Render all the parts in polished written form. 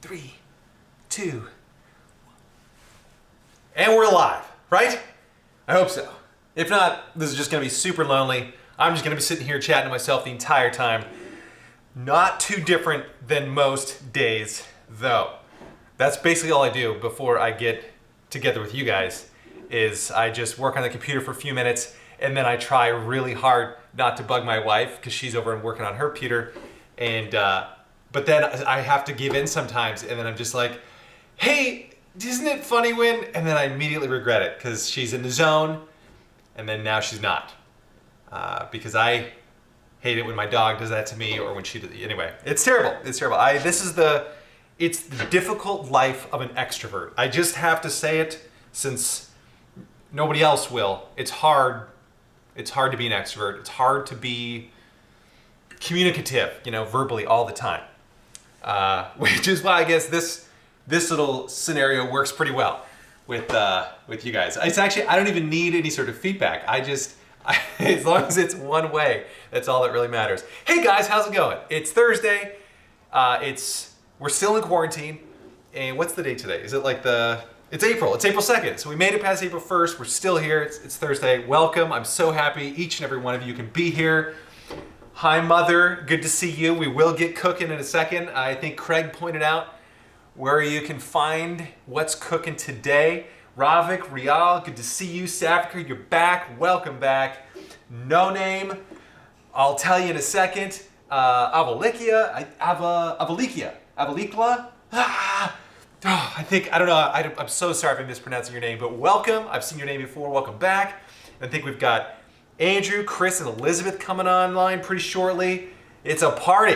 3, 2, and we're live, right? I hope so. If not, this is just gonna be super lonely. I'm just gonna be sitting here chatting to myself the entire time. Not too different than most days, though. That's basically all I do before I get together with you guys, is I just work on the computer for a few minutes, and then I try really hard not to bug my wife, because she's over and working on her computer, and but then I have to give in sometimes, and then I'm just like, hey, isn't it funny when, and then I immediately regret it, because she's in the zone, and then now she's not. Because I hate it when my dog does that to me, or when she does, anyway, it's terrible, it's terrible. It's the difficult life of an extrovert. I just have to say it, since nobody else will. It's hard to be an extrovert. It's hard to be communicative, verbally all the time. Which is why I guess this little scenario works pretty well with you guys. It's actually, I don't even need any sort of feedback. As long as it's one way, that's all that really matters. Hey guys, how's it going? It's Thursday. We're still in quarantine. And what's the date today? Is it it's April. It's April 2nd. So we made it past April 1st. We're still here. It's Thursday. Welcome. I'm so happy each and every one of you can be here. Hi, Mother. Good to see you. We will get cooking in a second. I think Craig pointed out where you can find what's cooking today. Ravik, Rial, good to see you. Safka, you're back. Welcome back. No name. I'll tell you in a second. Avalikla. I don't know. I'm so sorry if I'm mispronouncing your name, but welcome. I've seen your name before. Welcome back. I think we've got Andrew, Chris, and Elizabeth coming online pretty shortly. It's a party.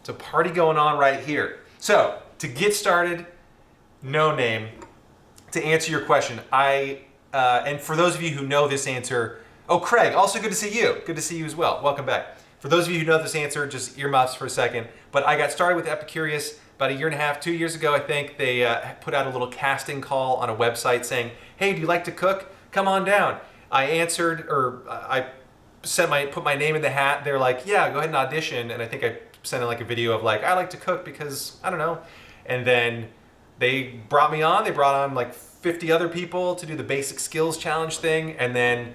It's a party going on right here. So, to get started, no name. To answer your question, and for those of you who know this answer, oh, Craig, also good to see you. Good to see you as well. Welcome back. For those of you who know this answer, just earmuffs for a second. But I got started with Epicurious about 2 years ago, I think. They put out a little casting call on a website saying, hey, do you like to cook? Come on down. I answered, or I put my name in the hat. They're like, yeah, go ahead and audition. And I think I sent in a video of I like to cook because, I don't know. And then they brought me on. They brought on 50 other people to do the basic skills challenge thing. And then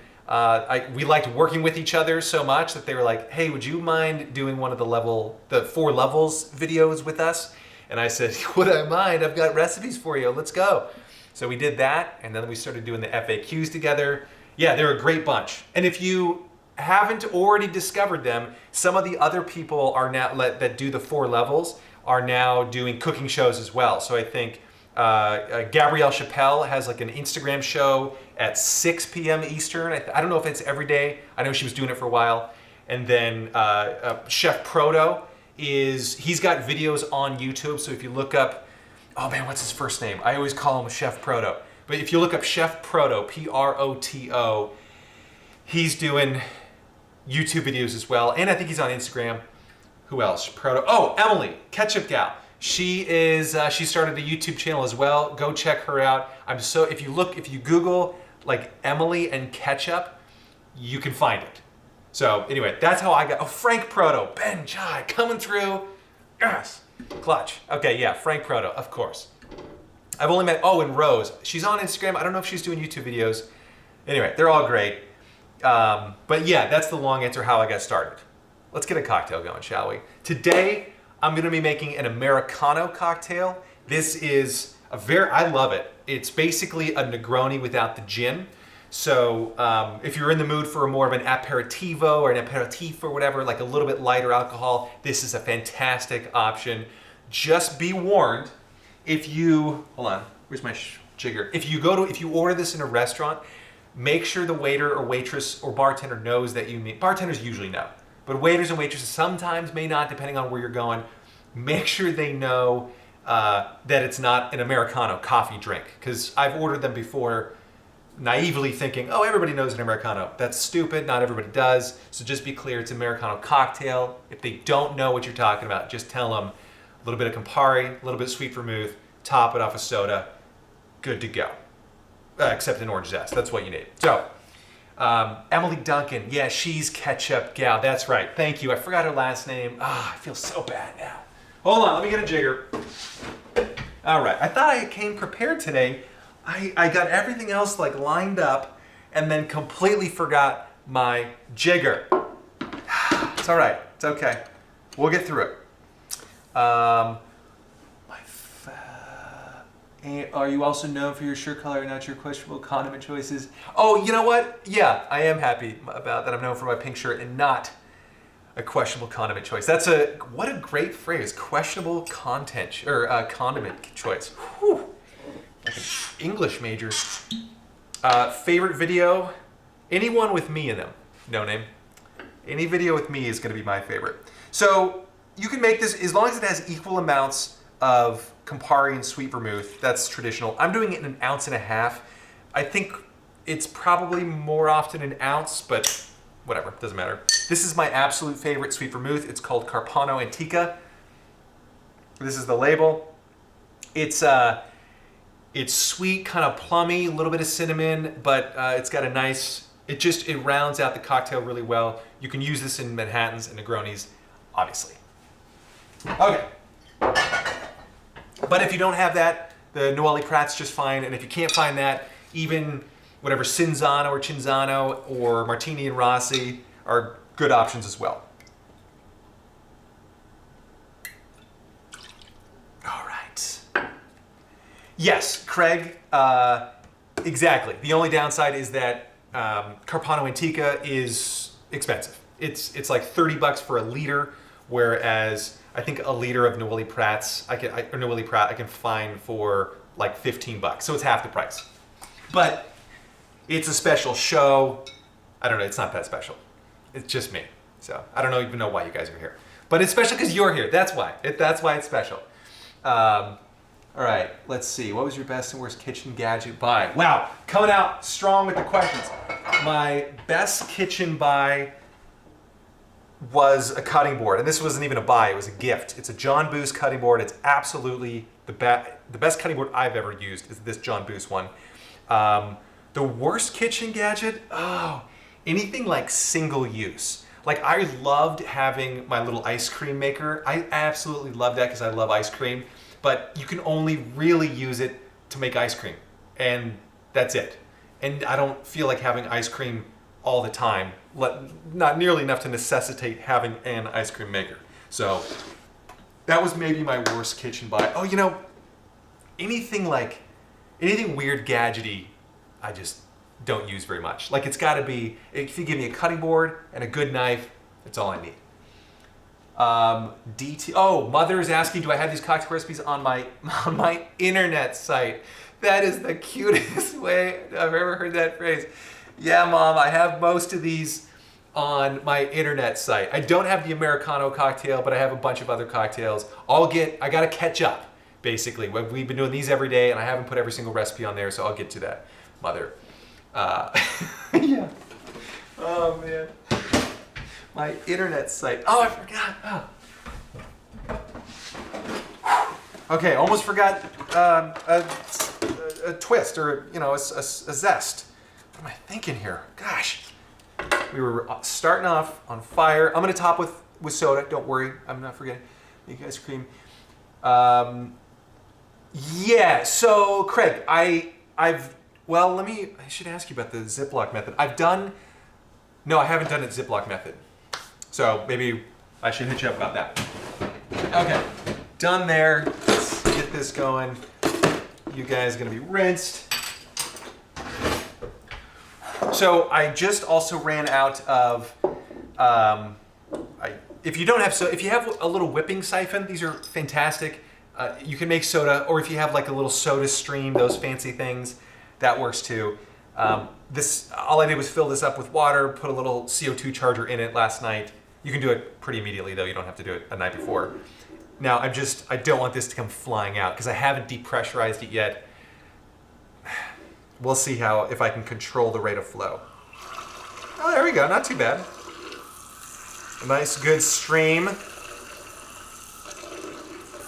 we liked working with each other so much that they were like, hey, would you mind doing one of the 4 levels videos with us? And I said, would I mind? I've got recipes for you. Let's go. So we did that. And then we started doing the FAQs together. Yeah, they're a great bunch. And if you haven't already discovered them, some of the other people are now that do the 4 levels are now doing cooking shows as well. So I think Gabrielle Chappelle has an Instagram show at 6 p.m. Eastern. I don't know if it's every day. I know she was doing it for a while. And then Chef Proto he's got videos on YouTube. So if you look up, oh man, what's his first name? I always call him Chef Proto. But if you look up Chef Proto, Proto, he's doing YouTube videos as well. And I think he's on Instagram. Who else? Proto. Oh, Emily, Ketchup Gal. She started a YouTube channel as well. Go check her out. If you Google Emily and ketchup, you can find it. So anyway, that's how I got, Frank Proto, Ben Chai, coming through. Yes, clutch. Okay, yeah, Frank Proto, of course. I've only met, and Rose. She's on Instagram. I don't know if she's doing YouTube videos. Anyway, they're all great. But yeah, that's the long answer how I got started. Let's get a cocktail going, shall we? Today, I'm gonna be making an Americano cocktail. This is I love it. It's basically a Negroni without the gin. So if you're in the mood for more of an aperitivo or an aperitif or whatever, a little bit lighter alcohol, this is a fantastic option. Just be warned, hold on, where's my jigger? If you order this in a restaurant, make sure the waiter or waitress or bartender knows that bartenders usually know, but waiters and waitresses sometimes may not, depending on where you're going. Make sure they know that it's not an Americano coffee drink, because I've ordered them before naively thinking, oh, everybody knows an Americano. That's stupid, not everybody does. So just be clear, it's Americano cocktail. If they don't know what you're talking about, just tell them a little bit of Campari, a little bit of sweet vermouth, top it off a soda, good to go. Except an orange zest, that's what you need. So, Emily Duncan, yeah, she's Ketchup Gal, that's right, thank you. I forgot her last name. I feel so bad now. Hold on, let me get a jigger. All right, I thought I came prepared today. I got everything else like lined up and then completely forgot my jigger. It's all right, it's okay. We'll get through it. Are you also known for your shirt color and not your questionable condiment choices? Oh, you know what? Yeah, I am happy about that. I'm known for my pink shirt and not a questionable condiment choice. What a great phrase, questionable content or condiment choice. Whew. Like an English major. Favorite video? Anyone with me in them. No name. Any video with me is going to be my favorite. So you can make this as long as it has equal amounts of Campari and sweet vermouth. That's traditional. I'm doing it in 1.5 ounces. I think it's probably more often an ounce, but whatever, doesn't matter. This is my absolute favorite sweet vermouth. It's called Carpano Antica. This is the label. It's sweet, kind of plummy, a little bit of cinnamon, but it's got a nice, it rounds out the cocktail really well. You can use this in Manhattans and Negronis, obviously. Okay. But if you don't have that, the Noelli Prat's just fine. And if you can't find that, even whatever Cinzano or Cinzano or Martini and Rossi are good options as well. All right. Yes, Craig, exactly. The only downside is that Carpano Antica is expensive. It's like $30 for a liter, whereas I think a liter of Noelli Prat's, Noelli Prat I can find for like $15. So it's half the price. But it's a special show. I don't know, it's not that special. It's just me. So I don't even know why you guys are here. But it's special because you're here. That's why. That's why it's special. All right, let's see. What was your best and worst kitchen gadget buy? Wow, coming out strong with the questions. My best kitchen buy was a cutting board, and this wasn't even a buy, it was a gift. It's a John Boos cutting board. It's absolutely the best cutting board I've ever used is this John Boos one. The worst kitchen gadget? Oh, anything like single use. Like I loved having my little ice cream maker. I absolutely love that because I love ice cream, but you can only really use it to make ice cream, and that's it. And I don't feel like having ice cream all the time, not nearly enough to necessitate having an ice cream maker. So that was maybe my worst kitchen buy. Oh, you know, anything weird gadgety, I just don't use very much. Like it's gotta be, if you give me a cutting board and a good knife, that's all I need. Mother is asking, do I have these cocktail recipes on my internet site? That is the cutest way I've ever heard that phrase. Yeah, Mom, I have most of these on my internet site. I don't have the Americano cocktail, but I have a bunch of other cocktails. I gotta catch up, basically. We've been doing these every day, and I haven't put every single recipe on there, so I'll get to that, Mother. Yeah. Oh, man. My internet site. Oh, I forgot. Oh. Okay, almost forgot a twist or, a zest. What am I thinking here? Gosh. We were starting off on fire. I'm going to top with soda. Don't worry. I'm not forgetting. Make ice cream. Yeah, so Craig, I should ask you about the Ziploc method. No, I haven't done it Ziploc method. So maybe I should hit you up about that. Okay, done there. Let's get this going. You guys are gonna be rinsed. So I just also ran out of, if you have a little whipping siphon, these are fantastic. You can make soda, or if you have like a little soda stream, those fancy things, that works too. All I did was fill this up with water, put a little CO2 charger in it last night. You can do it pretty immediately though, you don't have to do it a night before. Now I don't want this to come flying out because I haven't depressurized it yet. We'll see if I can control the rate of flow. Oh, there we go, not too bad. A nice good stream.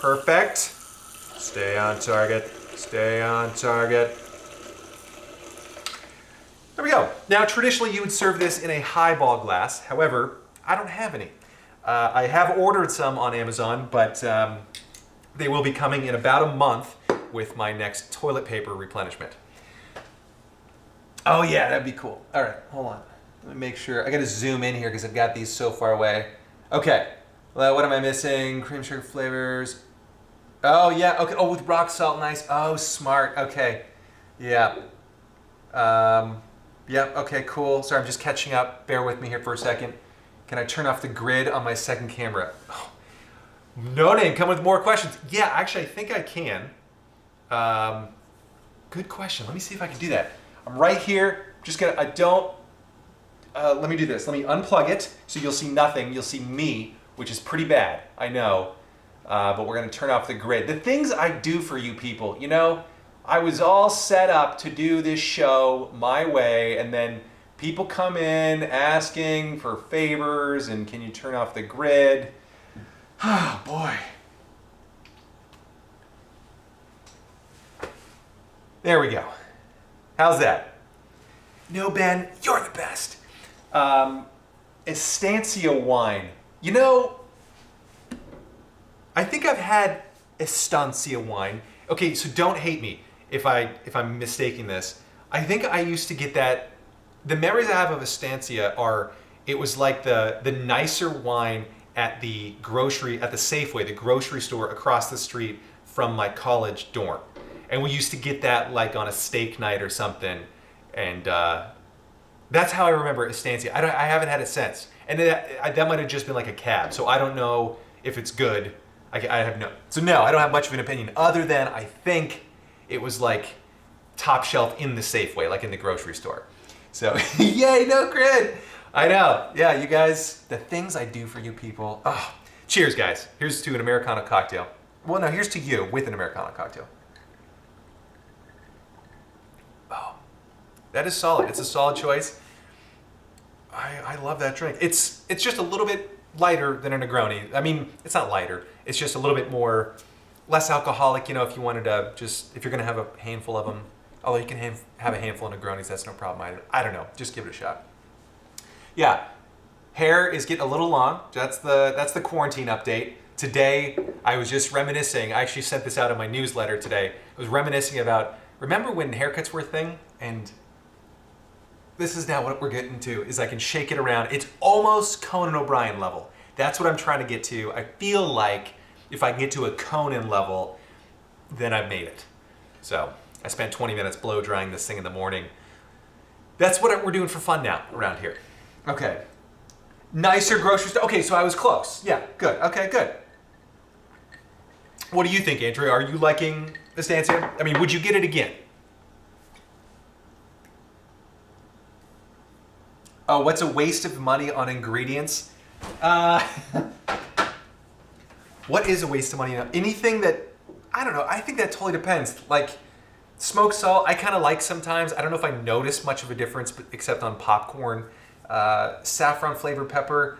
Perfect. Stay on target, stay on target. There we go. Now, traditionally you would serve this in a highball glass. However, I don't have any. I have ordered some on Amazon, but They will be coming in about a month with my next toilet paper replenishment. Oh yeah, that'd be cool. All right, hold on. Let me make sure. I gotta zoom in here because I've got these so far away. Okay, well, what am I missing? Cream sugar flavors. Oh yeah, okay. Oh, with rock salt, nice. Oh, smart. Okay, yeah. Yep. Okay, cool. Sorry, I'm just catching up. Bear with me here for a second. Can I turn off the grid on my second camera? Oh, no name. Come with more questions. Yeah, actually, I think I can. Good question. Let me see if I can do that. I'm right here. Just gonna. I don't. Let me do this. Let me unplug it so you'll see nothing. You'll see me, which is pretty bad. I know. But we're gonna turn off the grid. The things I do for you people, you know, I was all set up to do this show my way, and then people come in asking for favors and can you turn off the grid? Oh boy. There we go. How's that? No, Ben, you're the best. Estancia wine. You know, I think I've had Estancia wine. Okay, so don't hate me if I'm mistaking this. I think I used to get that. The memories I have of Estancia are it was like the nicer wine at the Safeway, the grocery store across the street from my college dorm. And we used to get that like on a steak night or something. And that's how I remember Estancia. I haven't had it since. And that might have just been like a cab. So I don't know if it's good. I have no. So no, I don't have much of an opinion other than I think it was like top shelf in the Safeway, like in the grocery store. So yay, no grid. I know. Yeah, you guys, the things I do for you people. Oh, cheers, guys. Here's to an Americano cocktail. Well, no, here's to you with an Americano cocktail. Oh, that is solid. It's a solid choice. I love that drink. It's just a little bit lighter than a Negroni. I mean, it's not lighter. It's just a little bit more, less alcoholic, you know, if you wanted to just, if you're going to have a handful of them. Although you can have a handful of Negronis, that's no problem. I don't know. Just give it a shot. Yeah, hair is getting a little long. That's the quarantine update. Today, I was just reminiscing. I actually sent this out in my newsletter today. I was reminiscing about, remember when haircuts were a thing? And this is now what we're getting to, is I can shake it around. It's almost Conan O'Brien level. That's what I'm trying to get to. I feel like if I can get to a Conan level, then I've made it. So I spent 20 minutes blow drying this thing in the morning. That's what we're doing for fun now around here. Okay. Nicer grocery store. Okay, so I was close. Yeah, good. Okay, good. What do you think, Andrea? Are you liking Estancia? I mean, would you get it again? Oh, what's a waste of money on ingredients? What is a waste of money? Anything that, I don't know, I think that totally depends. Like, smoked salt, I kind of like sometimes. I don't know if I notice much of a difference, but except on popcorn. Saffron flavored pepper,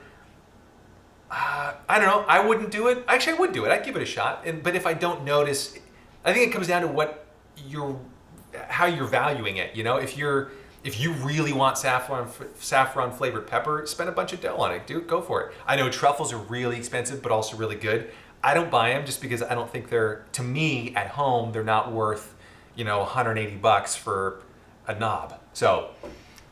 I don't know. I wouldn't do it. Actually, I would do it. I'd give it a shot. But if I don't notice, I think it comes down to how you're valuing it. You know, if you really want saffron flavored pepper, spend a bunch of dough on it. Go for it. I know truffles are really expensive, but also really good. I don't buy them just because I don't think to me at home, they're not worth, $180 for a knob. So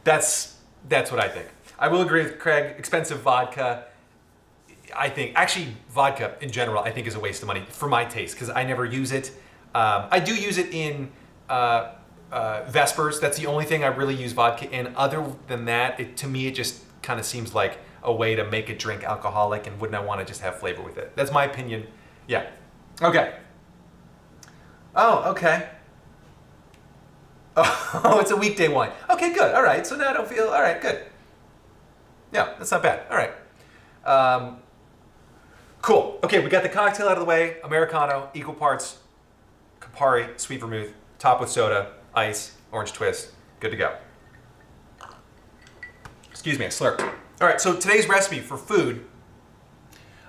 that's what I think. I will agree with Craig. Expensive vodka, I think, actually vodka in general, I think is a waste of money for my taste because I never use it. I do use it in Vespers. That's the only thing I really use vodka in. Other than that, to me, it just kind of seems like a way to make a drink alcoholic, and wouldn't I want to just have flavor with it? That's my opinion. Yeah. Okay. Oh, okay. Oh, it's a weekday wine. Okay, good. All right. So now I don't feel, all right, good. Yeah, that's not bad. All right. Cool. Okay, we got the cocktail out of the way. Americano, equal parts Campari, sweet vermouth, top with soda, ice, orange twist. Good to go. Excuse me, I slurped. All right, so today's recipe for food,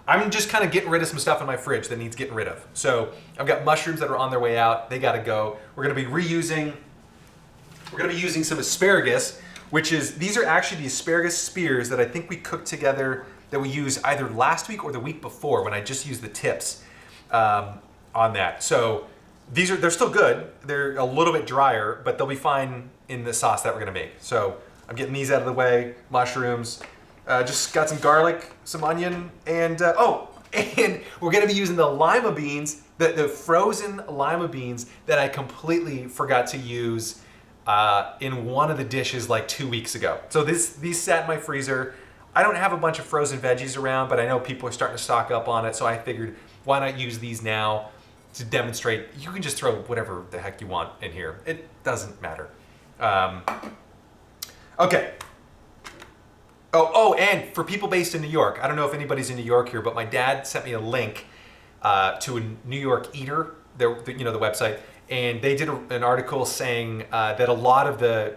I'm just kind of getting rid of some stuff in my fridge that needs getting rid of. So I've got mushrooms that are on their way out. They got to go. We're going to be using some asparagus, these are actually the asparagus spears that I think we cooked together that we used either last week or the week before when I just used the tips. on that. So they're still good. They're a little bit drier, but they'll be fine in the sauce that we're gonna make. So I'm getting these out of the way. Mushrooms, just got some garlic, some onion, and and we're gonna be using the lima beans, the frozen lima beans that I completely forgot to use in one of the dishes like 2 weeks ago. So these sat in my freezer. I don't have a bunch of frozen veggies around, but I know people are starting to stock up on it, so I figured why not use these now to demonstrate. You can just throw whatever the heck you want in here. It doesn't matter. Okay. Oh, and for people based in New York, I don't know if anybody's in New York here, but my dad sent me a link to a New York Eater, the website, and they did an article saying that a lot of the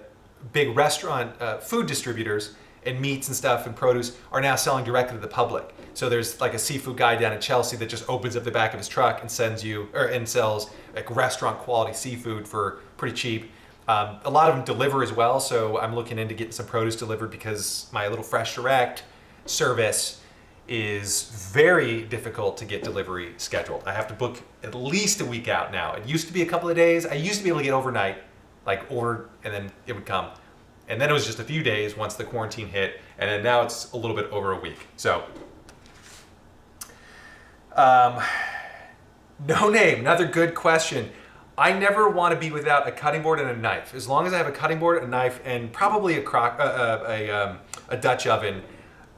big restaurant food distributors and meats and stuff and produce are now selling directly to the public. So there's like a seafood guy down in Chelsea that just opens up the back of his truck and sells like restaurant quality seafood for pretty cheap. A lot of them deliver as well, so I'm looking into getting some produce delivered because my little Fresh Direct service is very difficult to get delivery scheduled. I have to book at least a week out now. It used to be a couple of days. I used to be able to get overnight, like order, and then it would come. And then it was just a few days once the quarantine hit, and then now it's a little bit over a week. So, no name, another good question. I never want to be without a cutting board and a knife. As long as I have a cutting board, a knife, and probably a Dutch oven,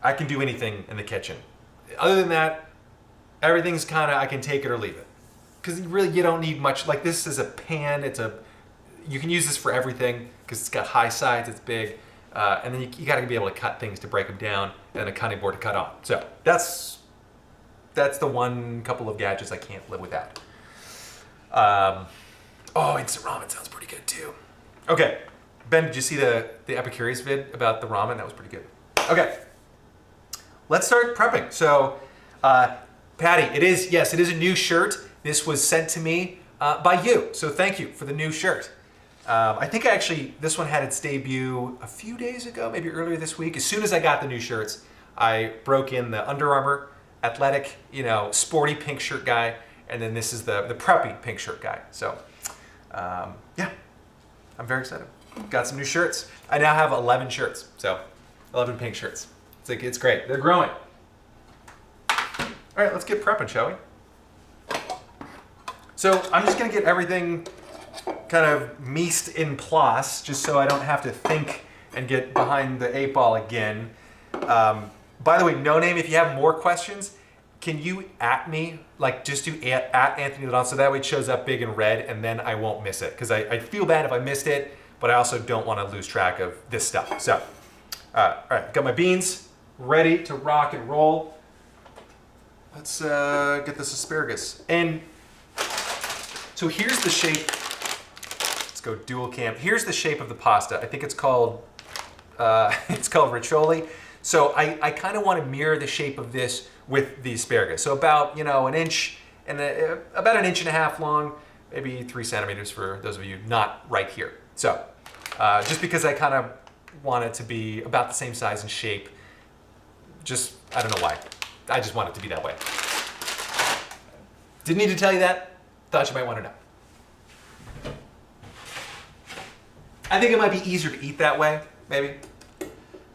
I can do anything in the kitchen. Other than that, everything's kind of, I can take it or leave it. Because really, you don't need much. Like this is a pan. You can use this for everything because it's got high sides, it's big, and then you got to be able to cut things to break them down, and a cutting board to cut on. So that's the one couple of gadgets I can't live without. Instant ramen sounds pretty good too. Okay, Ben, did you see the Epicurious vid about the ramen? That was pretty good. Okay, let's start prepping. So, Patty, it is a new shirt. This was sent to me by you, so thank you for the new shirt. I think this one had its debut a few days ago, maybe earlier this week. As soon as I got the new shirts, I broke in the Under Armour athletic, sporty pink shirt guy, and then this is the preppy pink shirt guy. So, yeah, I'm very excited. Got some new shirts. I now have 11 shirts, so 11 pink shirts. It's great. They're growing. All right, let's get prepping, shall we? So I'm just gonna get everything kind of mise en place, just so I don't have to think and get behind the 8 ball again. By the way, no name, if you have more questions, can you at me, like just do at Anthony Ledon, so that way it shows up big and red, and then I won't miss it. Because I feel bad if I missed it, but I also don't want to lose track of this stuff. So, all right, got my beans ready to rock and roll. Let's get this asparagus. And so here's the shape. Let's go dual cam. Here's the shape of the pasta. I think it's called riccioli. So I kind of want to mirror the shape of this with the asparagus. So about an inch and about an inch and a half long, maybe 3 centimeters for those of you not right here. So just because I kind of want it to be about the same size and shape. I don't know why. I just want it to be that way. Didn't need to tell you that. Thought you might want to know. I think it might be easier to eat that way, maybe.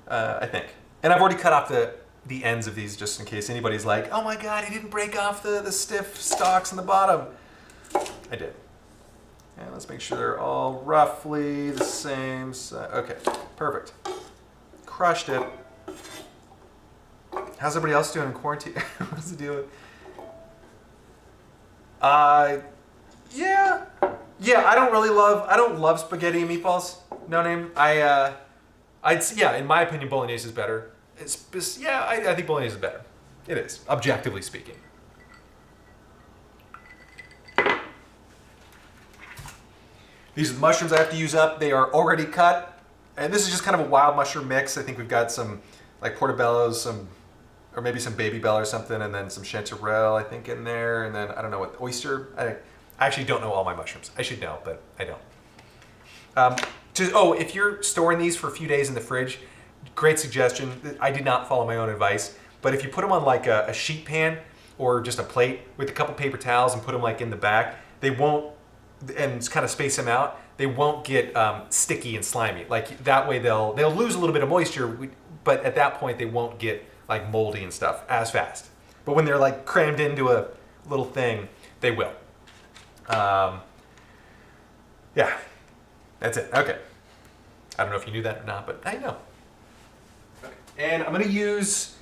I think. And I've already cut off the ends of these just in case anybody's like, oh my God, he didn't break off the stiff stalks in the bottom. I did. And let's make sure they're all roughly the same size. Okay, perfect. Crushed it. How's everybody else doing in quarantine? What's the deal with? Yeah, I don't love spaghetti and meatballs. No name. In my opinion, bolognese is better. I think bolognese is better. It is, objectively speaking. These are the mushrooms I have to use up. They are already cut. And this is just kind of a wild mushroom mix. I think we've got some like portobellos, or maybe some baby bell or something, and then some chanterelle, I think, in there. And then, I don't know what, oyster. I actually don't know all my mushrooms. I should know, but I don't. If you're storing these for a few days in the fridge, great suggestion. I did not follow my own advice, but if you put them on like a sheet pan or just a plate with a couple paper towels and put them like in the back, they won't, and kind of space them out, they won't get sticky and slimy. Like that way they'll lose a little bit of moisture, but at that point they won't get like moldy and stuff as fast. But when they're like crammed into a little thing, they will. Yeah, that's it. Okay. I don't know if you knew that or not, but I know. Okay. And I'm gonna use,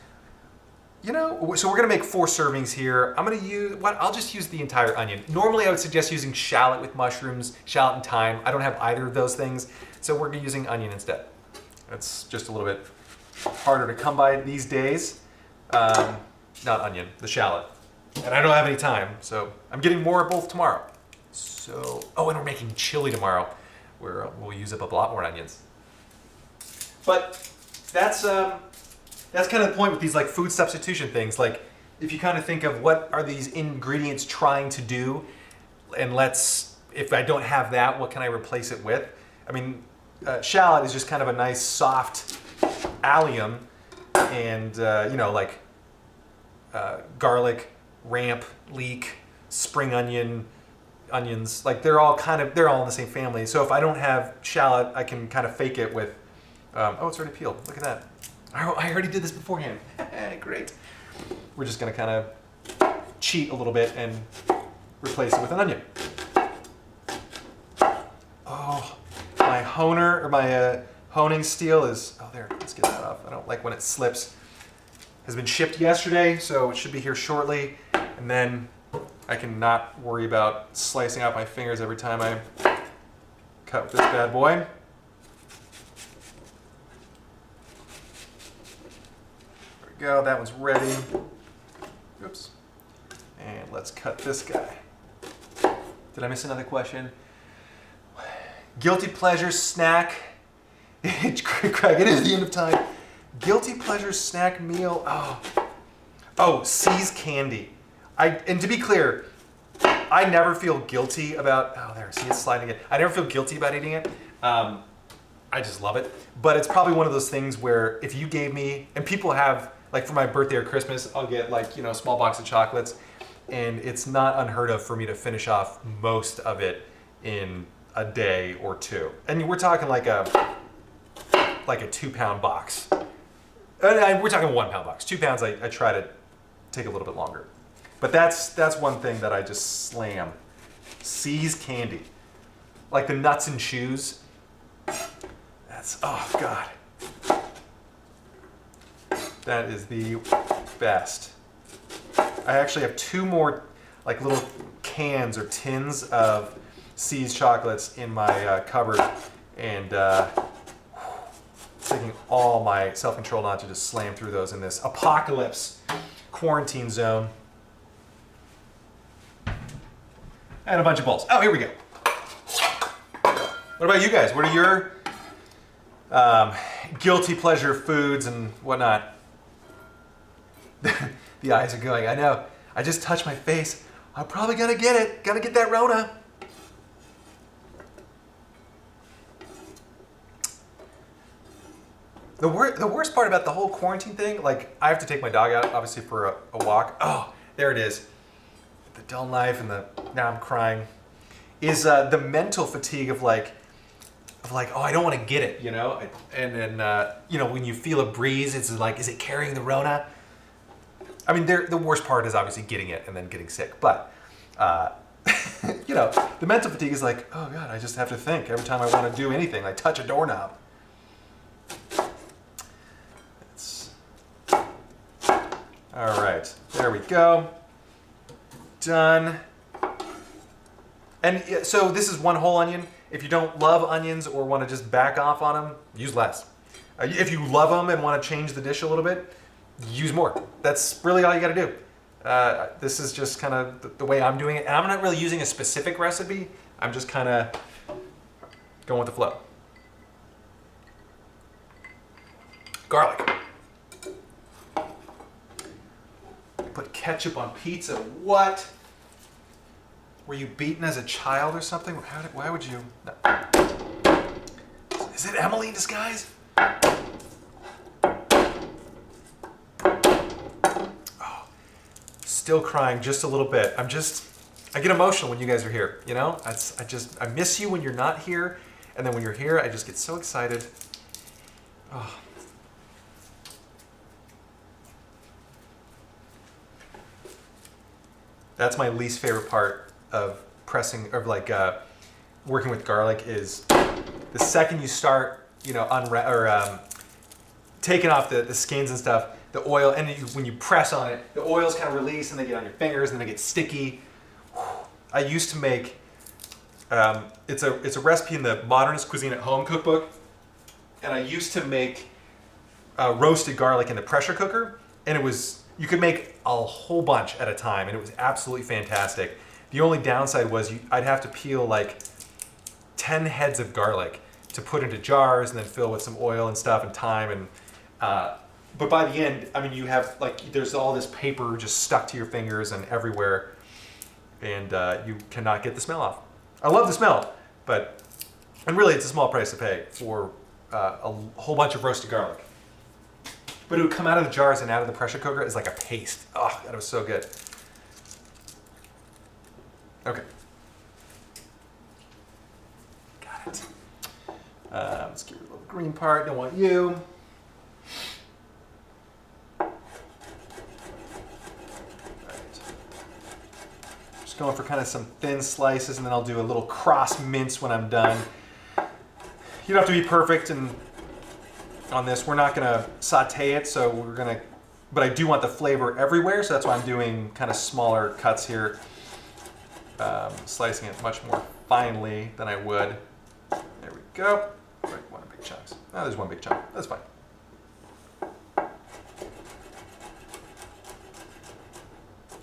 so we're gonna make 4 servings here. I'm gonna use, I'll just use the entire onion. Normally I would suggest using shallot with mushrooms, shallot and thyme. I don't have either of those things, so we're using onion instead. That's just a little bit harder to come by these days. Not onion, the shallot. And I don't have any time, so I'm getting more of both tomorrow. So, and we're making chili tomorrow, where we'll use up a lot more onions. But that's kind of the point with these like food substitution things. Like, if you kind of think of what are these ingredients trying to do, and if I don't have that, what can I replace it with? I mean, shallot is just kind of a nice soft allium, and garlic, ramp, leek, spring onions, like they're all in the same family. So if I don't have shallot, I can kind of fake it with, it's already peeled. Look at that. I already did this beforehand. Great. We're just gonna kind of cheat a little bit and replace it with an onion. Oh, my honing steel is, there, let's get that off. I don't like when it slips. Has been shipped yesterday, so it should be here shortly. And then I can not worry about slicing out my fingers every time I cut with this bad boy. There we go, that one's ready. Oops. And let's cut this guy. Did I miss another question? Guilty pleasure snack. Craig, it is the end of time. Guilty pleasure snack meal. See's candy. And to be clear, I never feel guilty about, see it's sliding in. I never feel guilty about eating it. I just love it. But it's probably one of those things where if you gave me, and people have, like for my birthday or Christmas, I'll get like, a small box of chocolates, and it's not unheard of for me to finish off most of it in a day or two. And we're talking like a 2-pound box. We're talking a 1-pound box. 2 pounds, I try to take a little bit longer. But that's one thing that I just slam. See's candy. Like the nuts and chews. That's, oh God. That is the best. I actually have 2 more like little cans or tins of See's chocolates in my cupboard, and taking all my self-control not to just slam through those in this apocalypse quarantine zone. And a bunch of bowls. Oh, here we go. What about you guys? What are your guilty pleasure foods and whatnot? The eyes are going, I know. I just touched my face. I'm probably gonna get it. Gotta get that Rona. The worst part about the whole quarantine thing, like I have to take my dog out, obviously, for a walk. Oh, there it is. The dull knife and now I'm crying. Is the mental fatigue of like, oh, I don't want to get it, And then, when you feel a breeze, it's like, is it carrying the Rona? I mean, the worst part is obviously getting it and then getting sick. But, the mental fatigue is like, oh God, I just have to think every time I want to do anything, like touch a doorknob. All right, there we go. Done. And so this is 1 whole onion. If you don't love onions or want to just back off on them, use less. If you love them and want to change the dish a little bit, use more. That's really all you got to do. This is just kind of the way I'm doing it. And I'm not really using a specific recipe. I'm just kind of going with the flow. Garlic. Put ketchup on pizza. What? Were you beaten as a child or something? Why would you? No. Is it Emily in disguise? still crying just a little bit. I get emotional when you guys are here, you know? I miss you when you're not here, and then when you're here, I just get so excited. Oh. That's my least favorite part of pressing, or like working with garlic, is the second you start, you know, taking off the skins and stuff, the oil, and when you press on it, the oils kind of release and they get on your fingers and they get sticky. I used to make, it's a recipe in the Modernist Cuisine at Home cookbook, and I used to make roasted garlic in the pressure cooker, and you could make a whole bunch at a time, and it was absolutely fantastic. The only downside was I'd have to peel like 10 heads of garlic to put into jars and then fill with some oil and stuff and thyme, and but by the end, I mean, you have like, there's all this paper just stuck to your fingers and everywhere, and you cannot get the smell off. I love the smell, and really it's a small price to pay for a whole bunch of roasted garlic. But it would come out of the jars and out of the pressure cooker as like a paste. Oh, that was so good. Okay. Got it. Let's get rid of the little green part. Don't want you. Just going for kind of some thin slices, and then I'll do a little cross mince when I'm done. You don't have to be perfect on this. We're not gonna saute it, but I do want the flavor everywhere, so that's why I'm doing kind of smaller cuts here, slicing it much more finely than I would. There we go. Right, one big chunks. Oh, there's one big chunk. That's fine.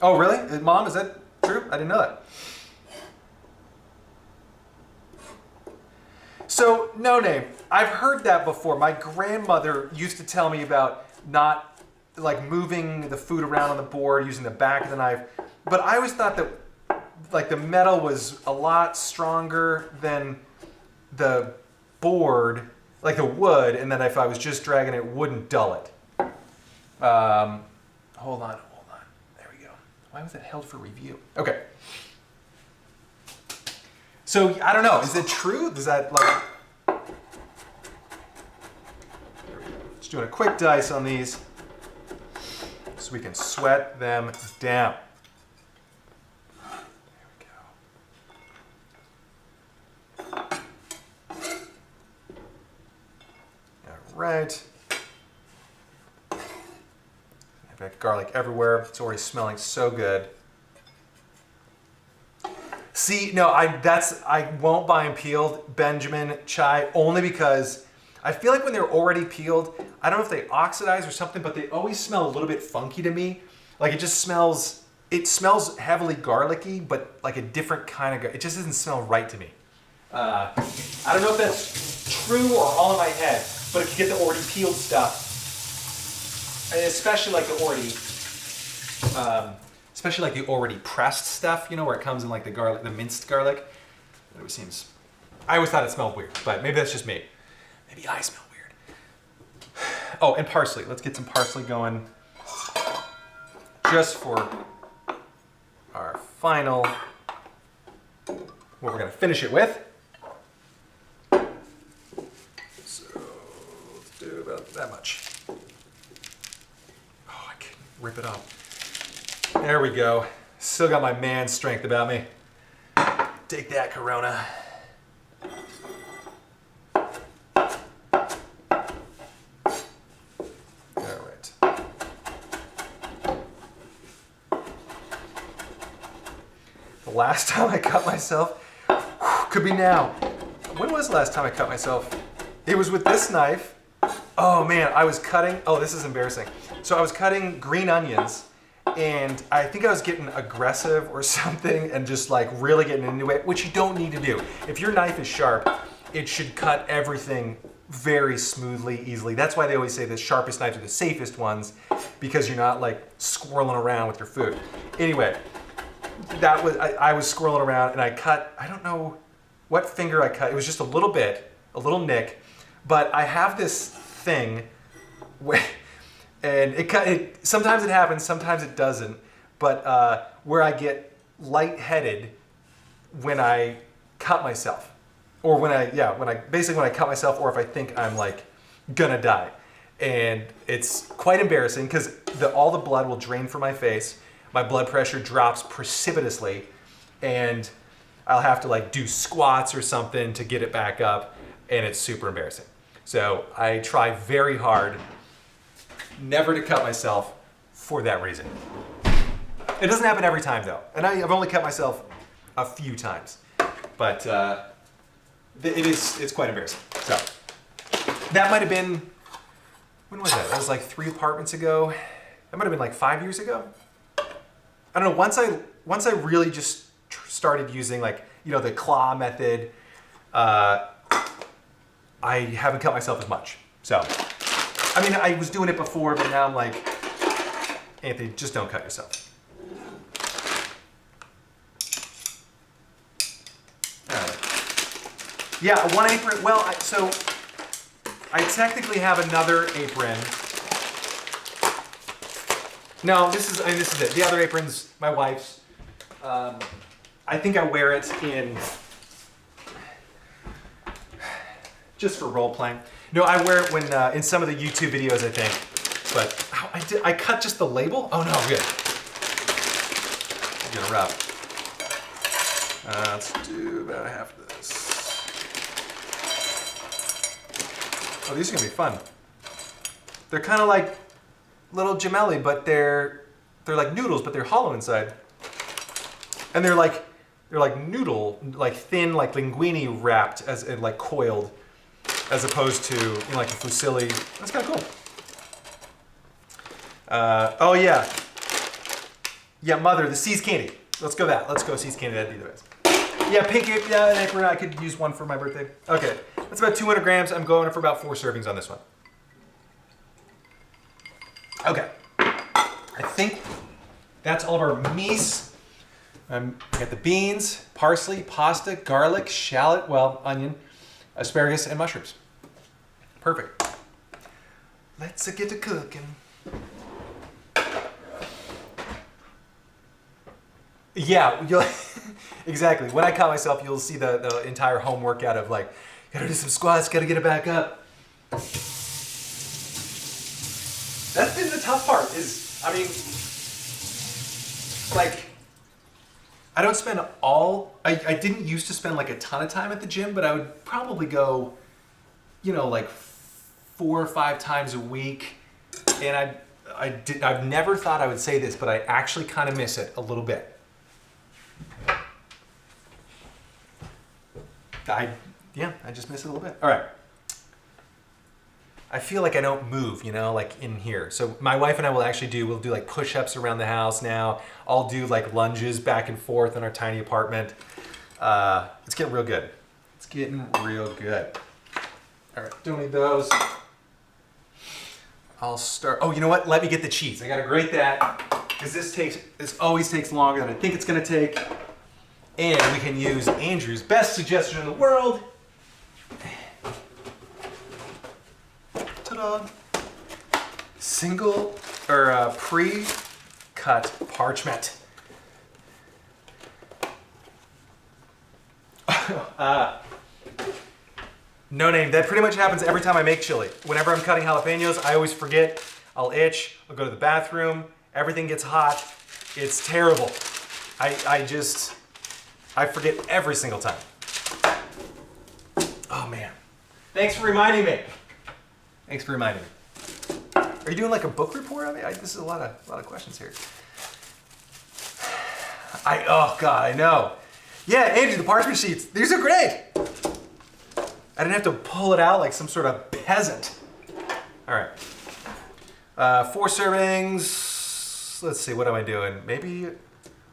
Oh, really? Mom, is that true? I didn't know that. So, no name. I've heard that before. My grandmother used to tell me about not like moving the food around on the board using the back of the knife. But I always thought that like the metal was a lot stronger than the board, like the wood, and that if I was just dragging it, wouldn't dull it. Hold on. There we go. Why was that held for review? Okay. So, I don't know. Is it true? Is that like... Just doing a quick dice on these so we can sweat them down. There we go. All right. I've got garlic everywhere. It's already smelling so good. See, no, I won't buy them peeled, Benjamin Chai, only because I feel like when they're already peeled, I don't know if they oxidize or something, but they always smell a little bit funky to me. Like it smells heavily garlicky, but like a different kind of, it just doesn't smell right to me. I don't know if that's true or all in my head, but if you get the already peeled stuff, and especially like the already pressed stuff, you know, where it comes in like the garlic, the minced garlic. It always seems, I always thought it smelled weird, but maybe that's just me. Maybe I smell weird. Oh, and parsley. Let's get some parsley going just for our final, what we're gonna finish it with. So let's do about that much. Oh, I can rip it off. There we go. Still got my man strength about me. Take that, Corona. All right. The last time I cut myself, could be now. When was the last time I cut myself? It was with this knife. Oh man, I was cutting, oh, this is embarrassing. So I was cutting green onions, and I think I was getting aggressive or something and just like really getting into it, which you don't need to do. If your knife is sharp, it should cut everything very smoothly, easily. That's why they always say the sharpest knives are the safest ones, because you're not like squirreling around with your food. Anyway, that was, I was squirreling around and I cut, I don't know what finger I cut. It was just a little bit, a little nick, but I have this thing where, and sometimes it happens, sometimes it doesn't. but where I get lightheaded when I cut myself, or when I cut myself, or if I think I'm like gonna die, and it's quite embarrassing because all the blood will drain from my face, my blood pressure drops precipitously, and I'll have to like do squats or something to get it back up, and it's super embarrassing. So I try very hard never to cut myself for that reason. It doesn't happen every time though, and I've only cut myself a few times, but it's quite embarrassing. So that might have been, when was that? That was like 3 apartments ago. That might have been like 5 years ago. I don't know. Once I really just started using like, you know, the claw method, I haven't cut myself as much. So, I mean, I was doing it before, but now I'm like, Anthony, just don't cut yourself. All right. Yeah, one apron. Well, so I technically have another apron. No, this is it. The other apron's my wife's. I think I wear it just for role playing. No, I wear it when in some of the YouTube videos, I think. But I cut just the label. Oh no, good. I'm gonna rub. Let's do about half of this. Oh, these are gonna be fun. They're kind of like little gemelli, but they're like noodles, but they're hollow inside. And they're like noodle, like thin, like linguine wrapped as like coiled, as opposed to, you know, like a fusilli. That's kind of cool. Oh yeah, mother, the See's candy. Let's go that. Let's go See's candy. That'd be the best. Yeah, pink apron. Yeah, an apron. I could use one for my birthday. Okay, that's about 200 grams. I'm going for about 4 servings on this one. Okay, I think that's all of our meats. We got the beans, parsley, pasta, garlic, shallot, well, onion, asparagus, and mushrooms. Perfect. Let's get to cooking. Yeah, exactly. When I cut myself, you'll see the entire home workout of like, gotta do some squats, gotta get it back up. That's been the tough part is, I mean, like, I don't spend I didn't used to spend like a ton of time at the gym, but I would probably go, you know, like 4 or 5 times a week. And I've never thought I would say this, but I actually kind of miss it a little bit. I just miss it a little bit. All right. I feel like I don't move, you know, like in here. So my wife and I we'll do like push-ups around the house now. I'll do like lunges back and forth in our tiny apartment. It's getting real good. It's getting real good. All right, don't need those. I'll start, oh, you know what? Let me get the cheese. I gotta grate that because this always takes longer than I think it's gonna take. And we can use Andrew's best suggestion in the world. Ta-da! Single or pre-cut parchment. No name. That pretty much happens every time I make chili. Whenever I'm cutting jalapenos, I always forget. I'll itch. I'll go to the bathroom. Everything gets hot. It's terrible. I forget every single time. Oh man. Thanks for reminding me. Thanks for reminding me. Are you doing like a book report on me? This is a lot of questions here. Oh God, I know. Yeah, Andrew, the parchment sheets, these are great. I didn't have to pull it out like some sort of peasant. All right. 4 servings. Let's see, what am I doing? Maybe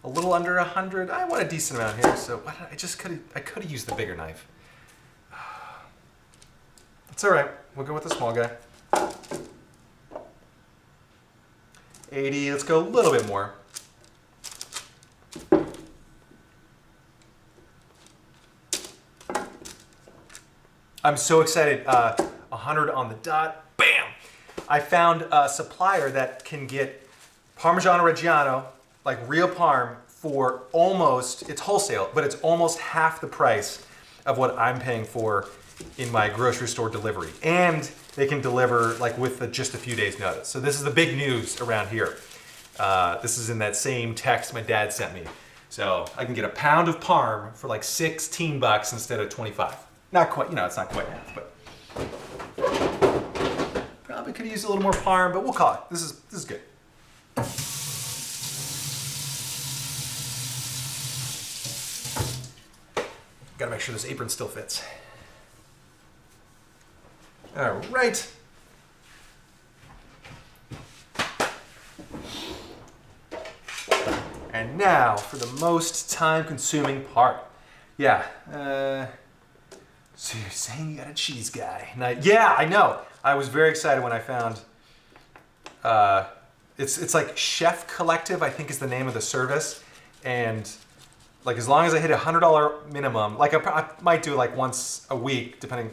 a little under 100. I want a decent amount here, so I could have used the bigger knife. It's all right. We'll go with the small guy. 80. Let's go a little bit more. I'm so excited. 100 on the dot. Bam! I found a supplier that can get Parmigiano-Reggiano like real parm for almost, it's wholesale, but it's almost half the price of what I'm paying for in my grocery store delivery. And they can deliver like with just a few days notice. So this is the big news around here. This is in that same text my dad sent me. So I can get a pound of parm for like 16 bucks instead of 25. Not quite, you know, it's not quite half, but probably could use a little more parm, but we'll call it. This is good. Gotta make sure this apron still fits. All right. And now for the most time-consuming part. Yeah. So you're saying you got a cheese guy? Yeah, I know. I was very excited when I found. It's like Chef Collective, I think is the name of the service, and like as long as I hit $100 minimum, like I might do like once a week, depending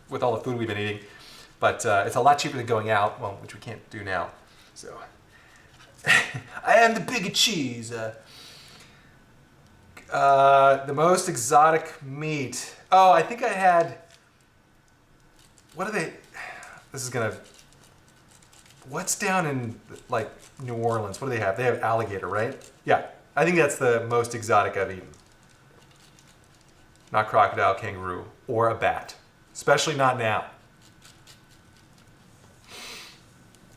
with all the food we've been eating. But it's a lot cheaper than going out, well, which we can't do now. So I am the big cheese. The most exotic meat. Oh, I think I had. What are they? This is gonna. What's down in like New Orleans? What do they have? They have alligator, right? Yeah, I think that's the most exotic I've eaten. Not crocodile, kangaroo, or a bat. Especially not now.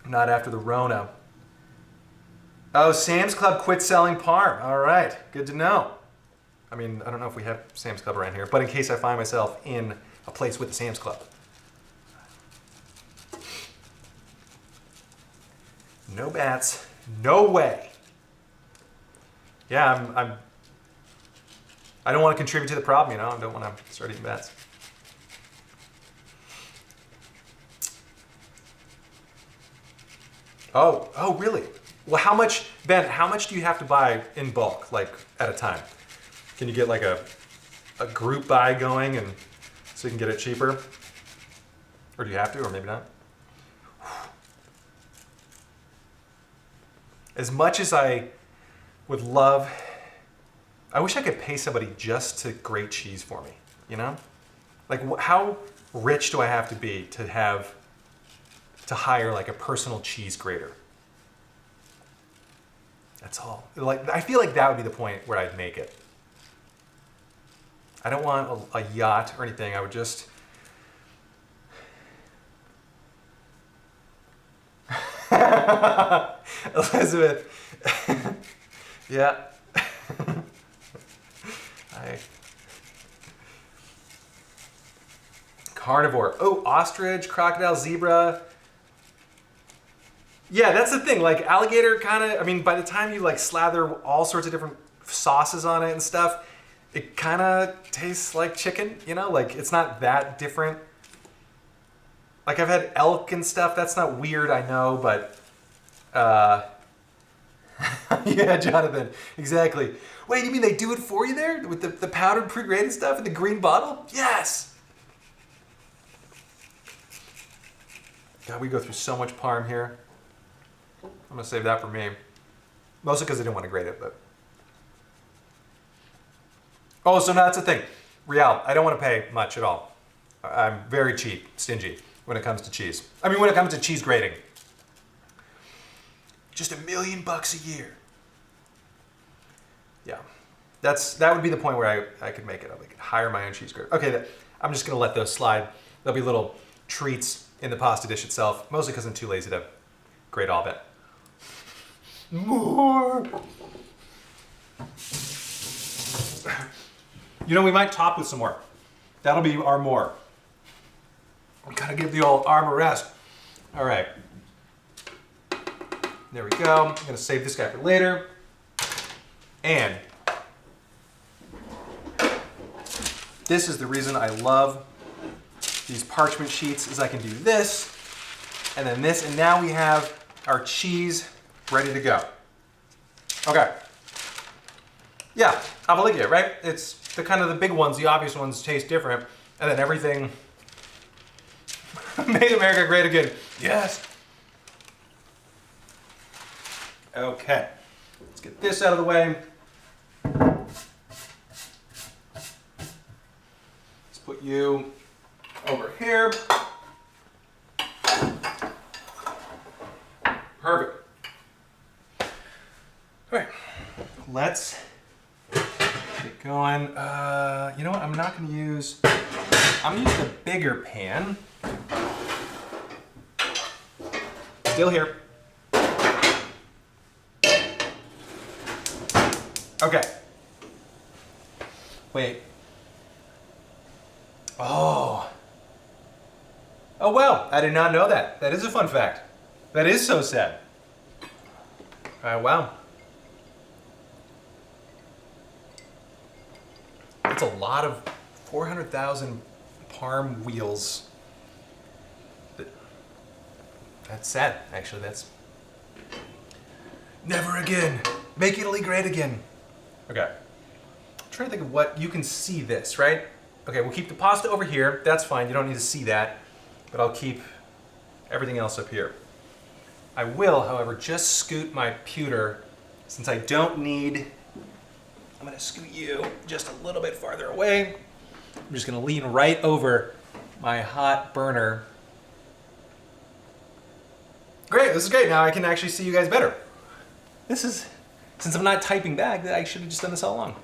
Not after the Rona. Oh, Sam's Club quit selling parm. All right, good to know. I mean, I don't know if we have Sam's Club around here, but in case I find myself in a place with the Sam's Club. No bats, no way. Yeah, I don't want to contribute to the problem, you know. I don't want to start eating bats. Oh, really? Well, how much, Ben, how much do you have to buy in bulk, like at a time? Can you get like a group buy going and so you can get it cheaper? Or do you have to, or maybe not? As much as I would love, I wish I could pay somebody just to grate cheese for me, you know? Like how rich do I have to be to hire like a personal cheese grater? That's all. Like I feel like that would be the point where I'd make it. I don't want a yacht or anything. I would just. Elizabeth. Yeah. Carnivore. Oh, ostrich, crocodile, zebra. Yeah, that's the thing. Like alligator kind of, I mean, by the time you like slather all sorts of different sauces on it and stuff, it kind of tastes like chicken, you know? Like it's not that different. Like I've had elk and stuff. That's not weird, I know, but yeah, Jonathan, exactly. Wait, you mean they do it for you there with the powdered pre-grated stuff in the green bottle? Yes. God, we go through so much parm here. I'm gonna save that for me. Mostly because I didn't want to grate it, but. Oh, so now that's the thing. Real, I don't want to pay much at all. I'm very cheap, stingy when it comes to cheese. I mean, when it comes to cheese grating. Just $1 million a year. Yeah, that would be the point where I could make it. I could hire my own cheese grater. Okay, I'm just gonna let those slide. There'll be little treats in the pasta dish itself, mostly because I'm too lazy to grate all of it. More. You know, we might top with some more. That'll be our more. We gotta give the old arm a rest. All right. There we go. I'm gonna save this guy for later. And this is the reason I love these parchment sheets, is I can do this, and then this, and now we have our cheese ready to go. Okay. Yeah, Avaligya, right? It's the kind of the big ones, the obvious ones taste different, and then everything. Make America great again. Yes. Okay. Let's get this out of the way. Let's put you over here. Perfect. All right, let's get going. You know what? I'm gonna use the bigger pan. Still here. Okay. Wait. Oh. Oh well, I did not know that. That is a fun fact. That is so sad. Wow. That's a lot of 400,000 parm wheels. That's sad, actually. That's never again. Make Italy great again. Okay. I'm trying to think of what you can see this, right? Okay, we'll keep the pasta over here. That's fine. You don't need to see that. But I'll keep everything else up here. I will, however, just scoot my pewter since I don't need. I'm going to scoot you just a little bit farther away. I'm just going to lean right over my hot burner. Great, this is great. Now I can actually see you guys better. This is, since I'm not typing back, I should have just done this all along. All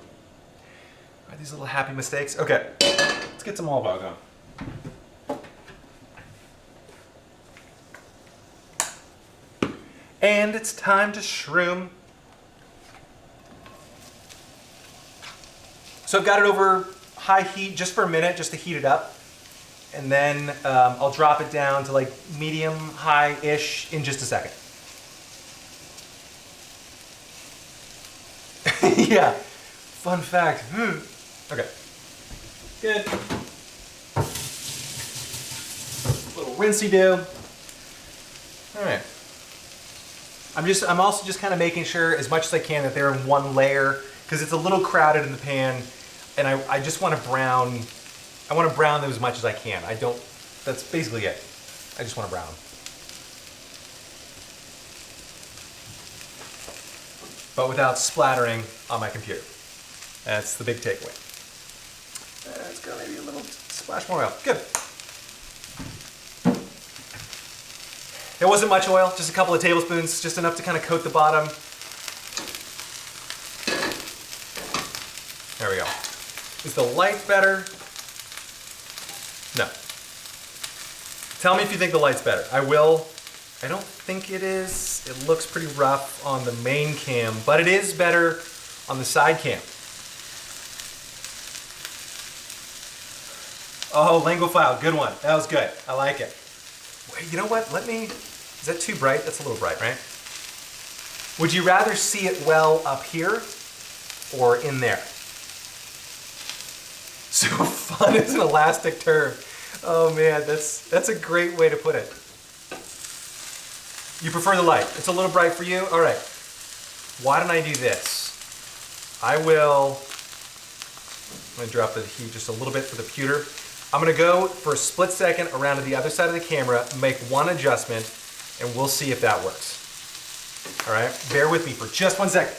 right, these little happy mistakes. Okay, let's get some olive oil going. And it's time to shroom. So I've got it over high heat just for a minute, just to heat it up. And then I'll drop it down to like medium, high-ish in just a second. Yeah, fun fact. Okay, good. Little rinsey-do. All right. I'm also just kind of making sure as much as I can that they're in one layer because it's a little crowded in the pan, and I just want to brown. I want to brown them as much as I can. That's basically it. I just want to brown them. But without splattering on my computer. That's the big takeaway. Let's go maybe a little splash more oil. Good. There wasn't much oil, just a couple of tablespoons, just enough to kind of coat the bottom. There we go. Is the light better? No. Tell me if you think the light's better. I will. I don't think it is. It looks pretty rough on the main cam, but it is better on the side cam. Oh, linguophile, good one. That was good. I like it. Wait, you know what? Is that too bright? That's a little bright, right? Would you rather see it well up here or in there? So fun is an elastic term. Oh man, that's a great way to put it. You prefer the light. It's a little bright for you? All right. Why don't I do this? I'm gonna drop the heat just a little bit for the pewter. I'm gonna go for a split second around to the other side of the camera, make one adjustment, and we'll see if that works. All right, bear with me for just 1 second.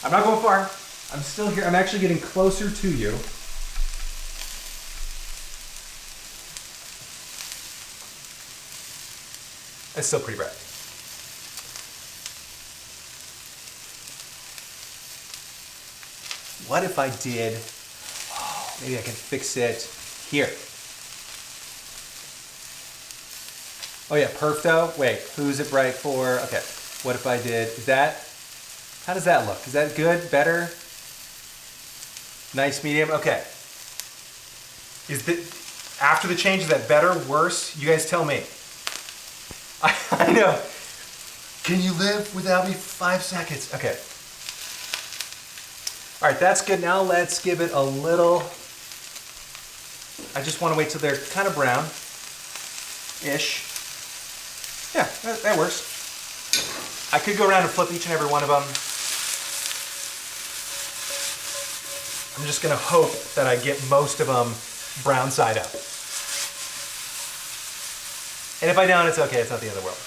I'm not going far. I'm still here. I'm actually getting closer to you. It's still pretty bright. What if I did, maybe I can fix it here. Oh yeah, perfto. Wait, who's it bright for? Okay, what if I did, how does that look? Is that good, better? Nice, medium, okay. After the change, is that better, worse? You guys tell me. I know. Can you live without me 5 seconds? Okay. All right, that's good. Now let's give it a little, I just want to wait till they're kind of brown-ish. Yeah, that works. I could go around and flip each and every one of them. I'm just going to hope that I get most of them brown side up. And if I don't, it's okay. It's not the end of the world.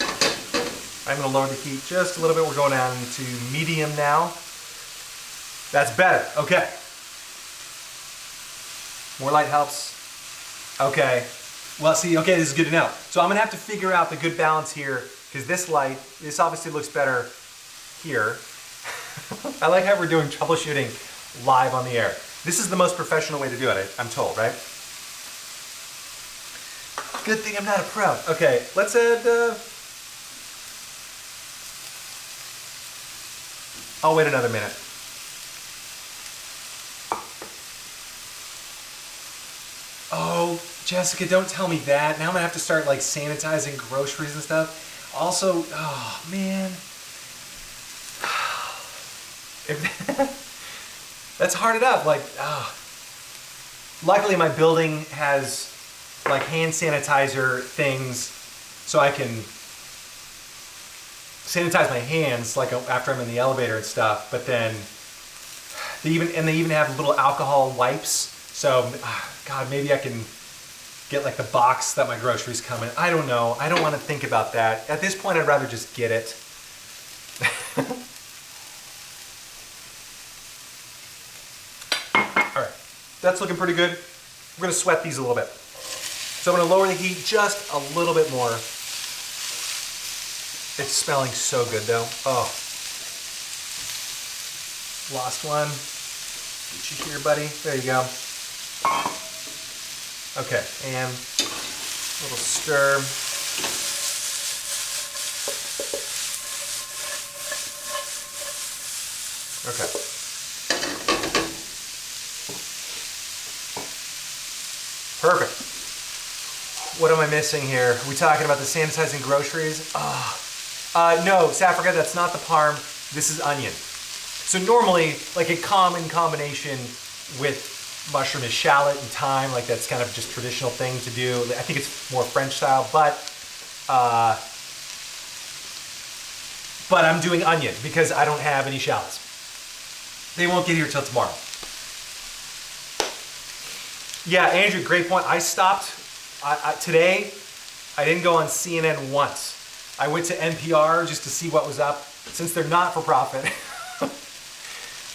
I'm going to lower the heat just a little bit. We're going down to medium now. That's better. Okay. More light helps. Okay. Well, see, okay, this is good to know. So I'm gonna have to figure out the good balance here, because this light, this obviously looks better here. I like how we're doing troubleshooting live on the air. This is the most professional way to do it, I'm told, right? Good thing I'm not a pro. Okay, let's add, I'll wait another minute. Oh, Jessica, don't tell me that. Now I'm gonna have to start like sanitizing groceries and stuff. Also, oh man. That's hard enough. Like, luckily my building has like hand sanitizer things so I can sanitize my hands like after I'm in the elevator and stuff. But then they even have little alcohol wipes. So, God, maybe I can get like the box that my groceries come in. I don't know. I don't want to think about that. At this point, I'd rather just get it. All right, that's looking pretty good. We're gonna sweat these a little bit. So I'm gonna lower the heat just a little bit more. It's smelling so good though. Oh. Lost one. Get you here, buddy. There you go. Okay, and a little stir. Okay. Perfect. What am I missing here? Are we talking about the sanitizing groceries? No, saffraga, that's not the parm. This is onion. So normally, like a common combination with mushroom is shallot and thyme, like that's kind of just traditional thing to do. I think it's more French style, but I'm doing onion because I don't have any shallots. They won't get here till tomorrow. Yeah, Andrew, great point. I stopped today. I didn't go on CNN once. I went to NPR just to see what was up, since they're not for profit.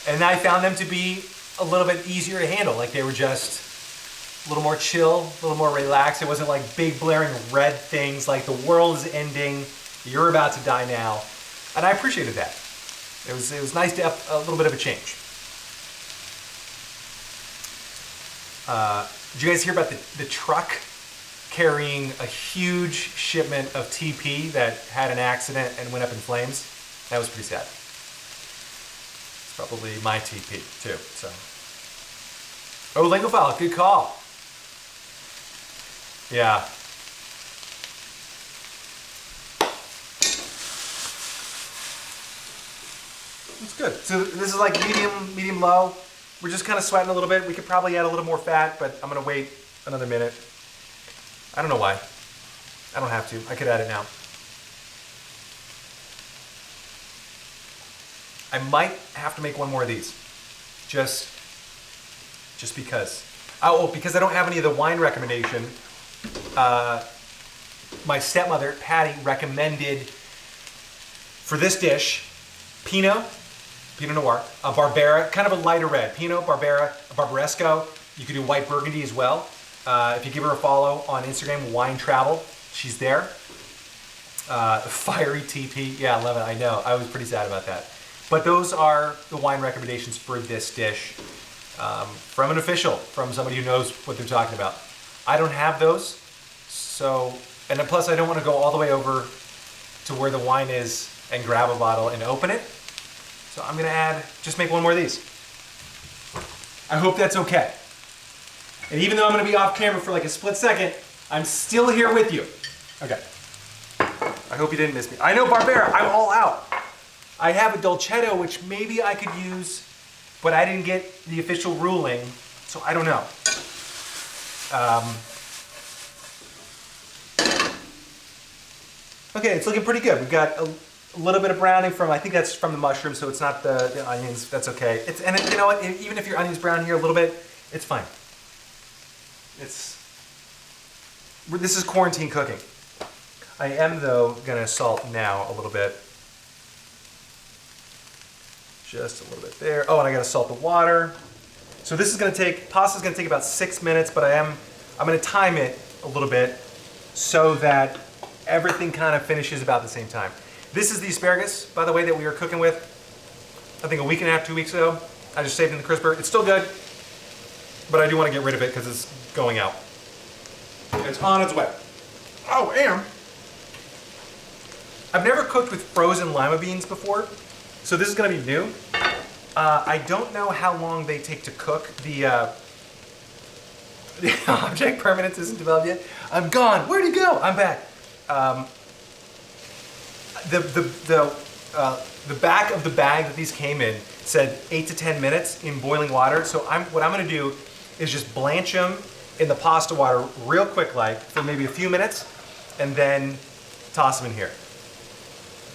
And I found them to be a little bit easier to handle. Like they were just a little more chill, a little more relaxed. It wasn't like big blaring red things like the world is ending, you're about to die now. And I appreciated that. It was nice to have a little bit of a change. Did you guys hear about the truck carrying a huge shipment of TP that had an accident and went up in flames? That was pretty sad. It's probably my TP too, so. Oh, Lingophile, good call. Yeah. It's good. So this is like medium low. We're just kind of sweating a little bit. We could probably add a little more fat, but I'm gonna wait another minute. I don't know why. I don't have to. I could add it now. I might have to make one more of these. Just because. Oh, because I don't have any of the wine recommendation. My stepmother, Patty, recommended for this dish, Pinot Noir, a Barbera, kind of a lighter red. Pinot, Barbera, a Barbaresco. You could do white Burgundy as well. If you give her a follow on Instagram, Wine Travel, she's there. Fiery TP, yeah, I love it, I know. I was pretty sad about that. But those are the wine recommendations for this dish from an official, from somebody who knows what they're talking about. I don't have those, so, and then plus I don't want to go all the way over to where the wine is and grab a bottle and open it. So I'm gonna just make one more of these. I hope that's okay. And even though I'm gonna be off camera for like a split second, I'm still here with you. Okay. I hope you didn't miss me. I know Barbera, I'm all out. I have a Dolcetto, which maybe I could use, but I didn't get the official ruling, so I don't know. Okay, it's looking pretty good. We've got a little bit of browning from, I think that's from the mushroom, so it's not the onions. That's okay. You know what? Even if your onions brown here a little bit, it's fine. This is quarantine cooking. I am though gonna salt now a little bit, Just a little bit there. Oh, and I gotta salt the water. So this is gonna take, pasta's gonna take about 6 minutes, but I'm gonna time it a little bit so that everything kind of finishes about the same time. This is the asparagus, by the way, that we were cooking with, I think a week and a half, 2 weeks ago. I just saved it in the crisper. It's still good, but I do want to get rid of it because it's going out. It's on its way. Oh, and I've never cooked with frozen lima beans before, so this is going to be new. I don't know how long they take to cook. The object permanence isn't developed yet. I'm gone. Where'd he go? I'm back. The back of the bag that these came in said 8 to 10 minutes in boiling water. So what I'm going to do is just blanch them in the pasta water real quick, like for maybe a few minutes, and then toss them in here.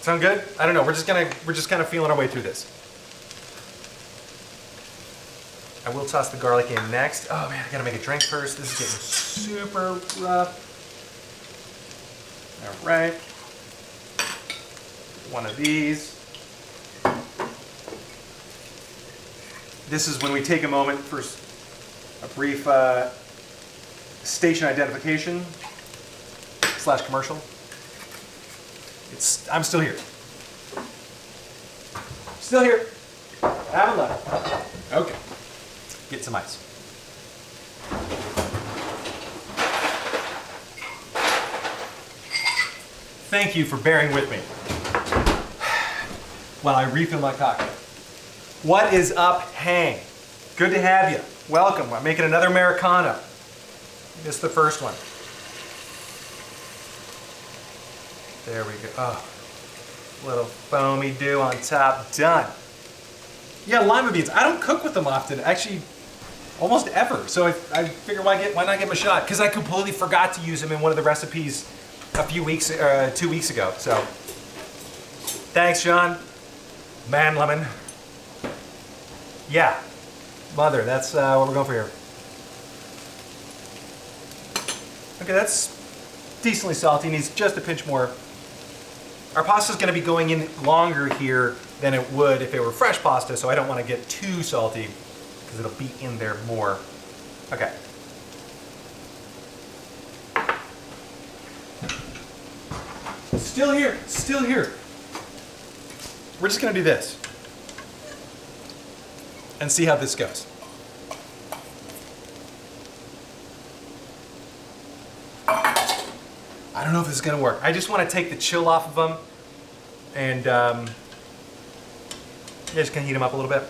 Sound good? I don't know. We're just kind of feeling our way through this. I will toss the garlic in next. Oh man, I gotta make a drink first. This is getting super rough. All right. One of these. This is when we take a moment for a brief station identification / commercial. I'm still here. Still here. Haven't left. Okay. Get some ice. Thank you for bearing with me while I refill my cocktail. What is up, Hang? Good to have you. Welcome. I'm making another Americano. This is the first one. There we go. Oh, little foamy dew on top. Done. Yeah, lima beans. I don't cook with them often, actually, almost ever. So I figure why not give them a shot? Because I completely forgot to use them in one of the recipes a few weeks, 2 weeks ago. So, thanks, Sean. Man lemon. Yeah, mother. That's what we're going for here. Okay, that's decently salty. Needs just a pinch more. Our pasta's going to be going in longer here than it would if it were fresh pasta, so I don't want to get too salty because it'll be in there more. Okay. Still here, still here. We're just going to do this and see how this goes. I don't know if this is going to work. I just want to take the chill off of them and just going to heat them up a little bit.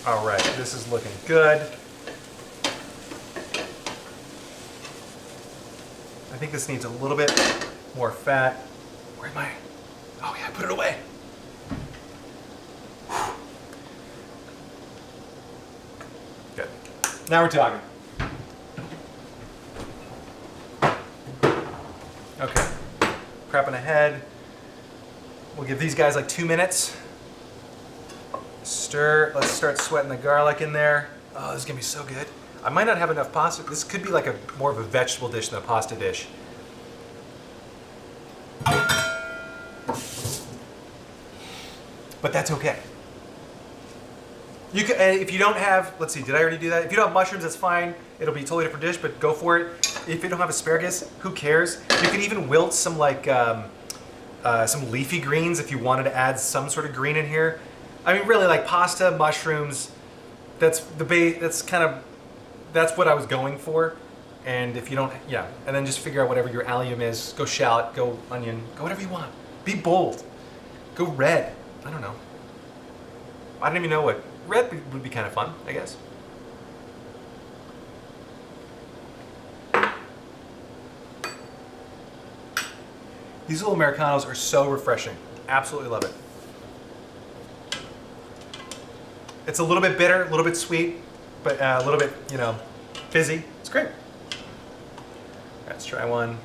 All right, this is looking good. I think this needs a little bit more fat. Where am I? Oh yeah, I put it away. Good. Now we're talking. Okay, prepping ahead. We'll give these guys like 2 minutes. Stir, let's start sweating the garlic in there. Oh, this is gonna be so good. I might not have enough pasta. This could be like more of a vegetable dish than a pasta dish. But that's okay. You can, if you don't have, let's see, did I already do that? If you don't have mushrooms, that's fine. It'll be a totally different dish, but go for it. If you don't have asparagus, who cares? You can even wilt some like some leafy greens if you wanted to add some sort of green in here. I mean, really, like pasta, mushrooms. That's the base. That's what I was going for. And if you don't, yeah, and then just figure out whatever your allium is. Go shallot, go onion, go whatever you want. Be bold. Go red. I don't know. I don't even know what. Red would be kind of fun, I guess. These little Americanos are so refreshing. Absolutely love it. It's a little bit bitter, a little bit sweet, but a little bit, you know, fizzy. It's great. All right, let's try one.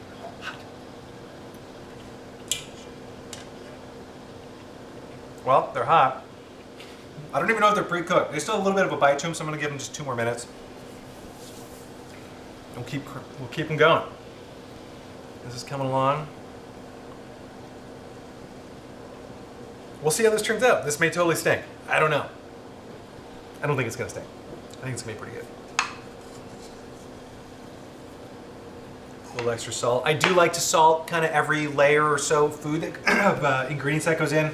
Well, they're hot. I don't even know if they're pre-cooked. They still have a little bit of a bite to them, so I'm going to give them just 2 more minutes. We'll keep them going. This is coming along. We'll see how this turns out. This may totally stink. I don't know. I don't think it's gonna stink. I think it's gonna be pretty good. A little extra salt. I do like to salt kind of every layer or so of food of ingredients that goes in,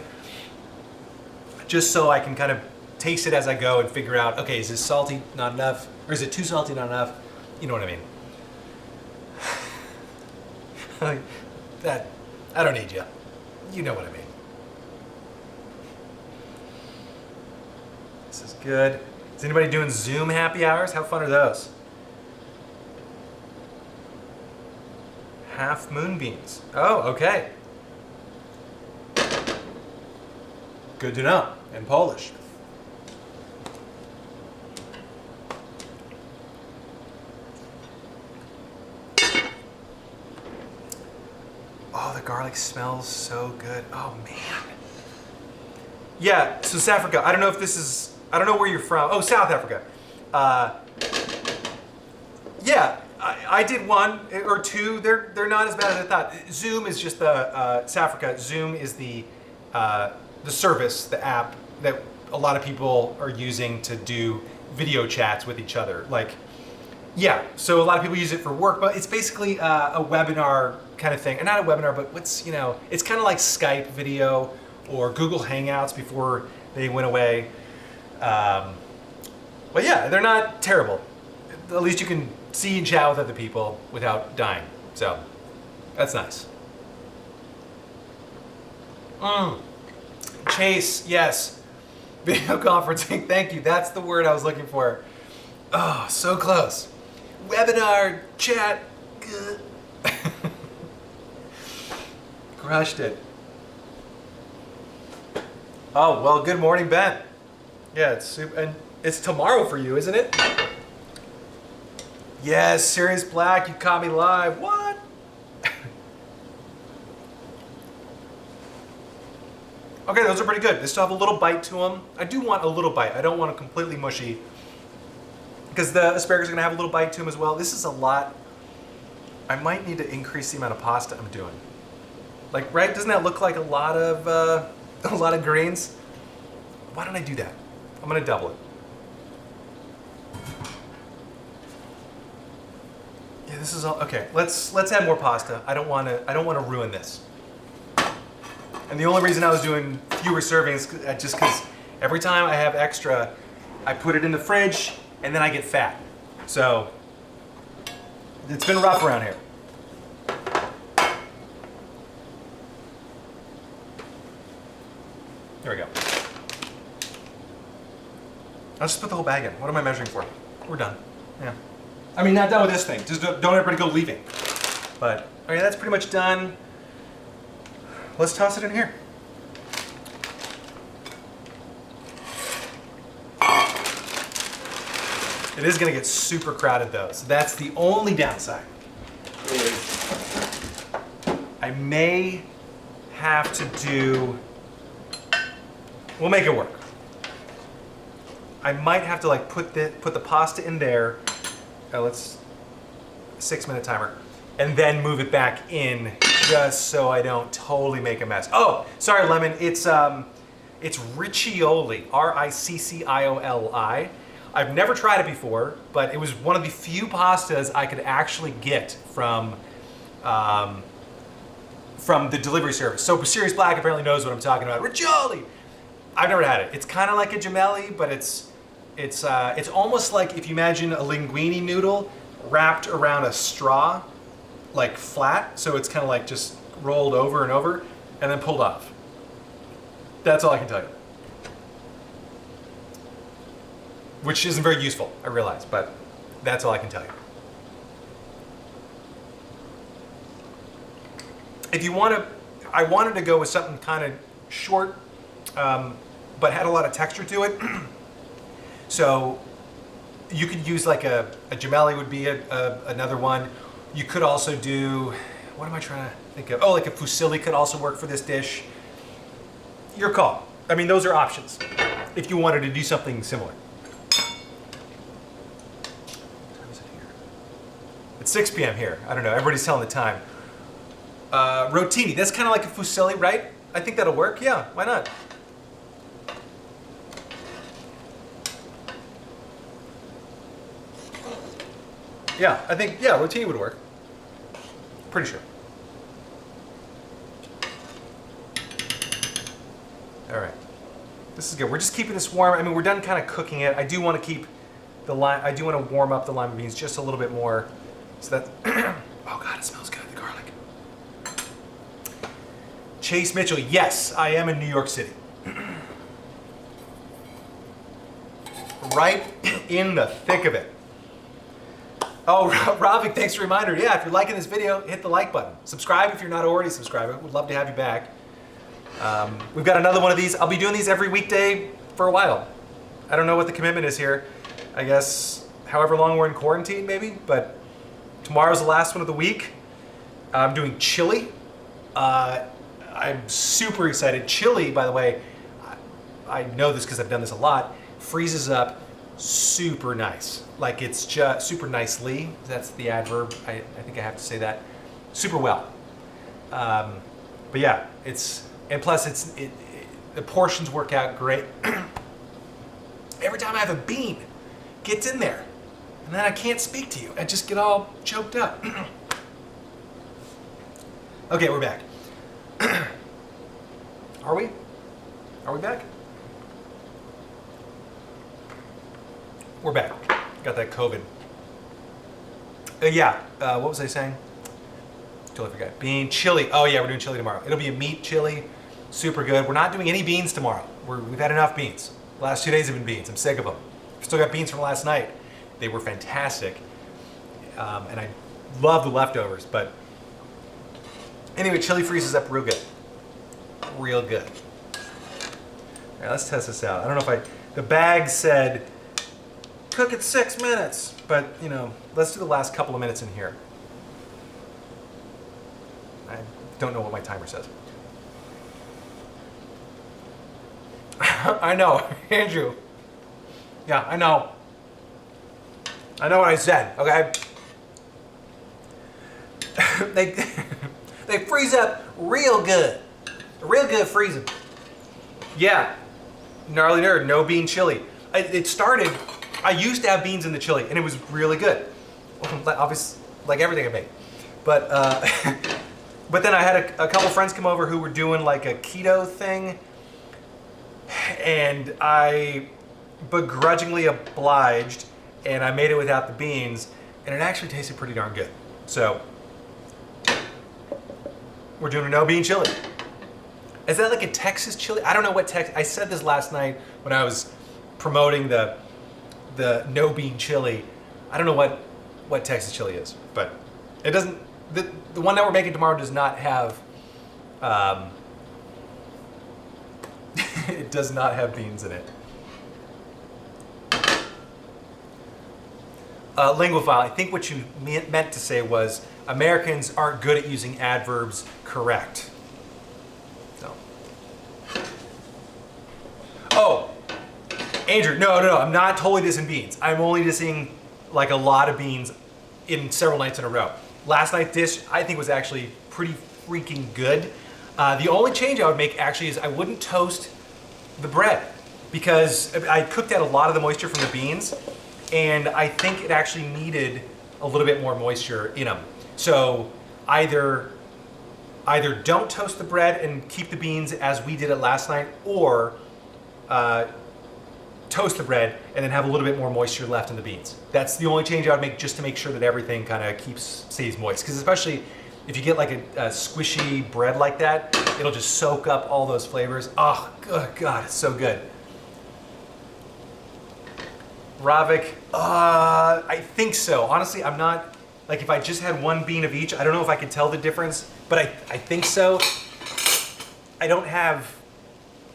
just so I can kind of taste it as I go and figure out, okay, is this salty, not enough, or is it too salty, not enough? You know what I mean? That, I don't need you. You know what I mean. This is good. Is anybody doing Zoom happy hours? How fun are those? Half moonbeams. Oh, okay. Good to know. In Polish. Oh, the garlic smells so good. Oh, man. Yeah, so South Africa. I don't know if this is, I don't know where you're from. Oh, South Africa. Yeah, I did one or two. They're not as bad as I thought. Zoom is just the, South Africa, Zoom is the service, the app that a lot of people are using to do video chats with each other. Like, yeah, so a lot of people use it for work, but it's basically a webinar kind of thing. And not a webinar, but what's, you know, it's kind of like Skype video or Google Hangouts before they went away. But yeah, they're not terrible. At least you can see and chat with other people without dying. So that's nice. Chase, yes. Video conferencing, thank you. That's the word I was looking for. Oh, so close. Webinar, chat. Good. Crushed it. Oh, well, good morning, Ben. Yeah, it's super, and it's tomorrow for you, isn't it? Yes, Sirius Black, you caught me live. What? Okay, those are pretty good. They still have a little bite to them. I do want a little bite. I don't want it completely mushy, because the asparagus are gonna have a little bite to them as well. This is a lot. I might need to increase the amount of pasta I'm doing. Like, right? Doesn't that look like a lot of grains? Why don't I do that? I'm gonna double it. Yeah, this is all okay. Let's add more pasta. I don't want to ruin this. And the only reason I was doing fewer servings just because every time I have extra, I put it in the fridge and then I get fat. So it's been rough around here. There we go. I'll just put the whole bag in. What am I measuring for? We're done. Yeah. I mean, not done with this thing. Just don't everybody go leaving. But, okay, that's pretty much done. Let's toss it in here. It is gonna get super crowded though, so that's the only downside. I may have to do, we'll make it work. I might have to like put the pasta in there. Let's 6-minute timer, and then move it back in just so I don't totally make a mess. Oh, sorry, Lemon. It's riccioli, R-I-C-C-I-O-L-I. I've never tried it before, but it was one of the few pastas I could actually get from the delivery service. So Sirius Black apparently knows what I'm talking about. Riccioli. I've never had it. It's kind of like a gemelli, but it's almost like if you imagine a linguine noodle wrapped around a straw, like flat. So it's kind of like just rolled over and over and then pulled off. That's all I can tell you. Which isn't very useful, I realize, but that's all I can tell you. If you want to, I wanted to go with something kind of short, but had a lot of texture to it. So you could use like a gemelli would be another one. You could also do, what am I trying to think of? Oh, like a fusilli could also work for this dish. Your call. I mean, those are options if you wanted to do something similar. It's 6 p.m. here. I don't know. Everybody's telling the time. Rotini. That's kind of like a fusilli, right? I think that'll work. Yeah, why not? Yeah, I think, yeah, rotini would work. Pretty sure. All right. This is good. We're just keeping this warm. I mean, we're done kind of cooking it. I do want to keep the lime, I do want to warm up the lima beans just a little bit more. So that, oh God, it smells good, the garlic. Chase Mitchell, yes, I am in New York City. Right in the thick of it. Oh, Ravik, thanks for the reminder. Yeah, if you're liking this video, hit the like button. Subscribe if you're not already subscribed. We'd love to have you back. We've got another one of these. I'll be doing these every weekday for a while. I don't know what the commitment is here. I guess however long we're in quarantine, maybe, but tomorrow's the last one of the week. I'm doing chili. I'm super excited. Chili, by the way, I know this because I've done this a lot, freezes up super nice. Like it's just super nicely. That's the adverb. I think I have to say that. Super well. But yeah, and plus the portions work out great. Every time I have a bean, gets in there, and then I can't speak to you. I just get all choked up. Okay, we're back. Are we? Are we back? We're back. Got that COVID. What was I saying? Totally forgot. Bean, chili. Oh yeah, we're doing chili tomorrow. It'll be a meat chili. Super good. We're not doing any beans tomorrow. We've had enough beans. The last 2 days have been beans. I'm sick of them. Still got beans from last night. They were fantastic. And I love the leftovers, but anyway, chili freezes up real good. Real good. All right, let's test this out. I don't know if the bag said, cook it 6 minutes, but you know, let's do the last couple of minutes in here. I don't know what my timer says. I know, Andrew. Yeah, I know. I know what I said, okay? They freeze up real good. Real good freezing. Yeah, gnarly nerd, no bean chili. It started, I used to have beans in the chili and it was really good. Obviously, like everything I make. But but then I had a couple friends come over who were doing like a keto thing, and I begrudgingly obliged, and I made it without the beans, and it actually tasted pretty darn good. So we're doing a no bean chili. Is that like a Texas chili? I don't know what Texas. I said this last night when I was promoting the no bean chili. I don't know what Texas chili is, but it doesn't. The one that we're making tomorrow does not have. It does not have beans in it. Linguophile, I think what you meant to say was Americans aren't good at using adverbs correct. No. Oh, Andrew, no, I'm not totally dissing beans. I'm only dissing like a lot of beans in several nights in a row. Last night's dish, I think, was actually pretty freaking good. The only change I would make actually is I wouldn't toast the bread because I cooked out a lot of the moisture from the beans, and I think it actually needed a little bit more moisture in them. So either don't toast the bread and keep the beans as we did it last night, or toast the bread and then have a little bit more moisture left in the beans. That's the only change I would make, just to make sure that everything kind of stays moist. Because especially if you get like a squishy bread like that, it'll just soak up all those flavors. Oh, good God, it's so good. Ravik, I think so. Honestly, I'm not, like if I just had one bean of each, I don't know if I could tell the difference, but I think so. I don't have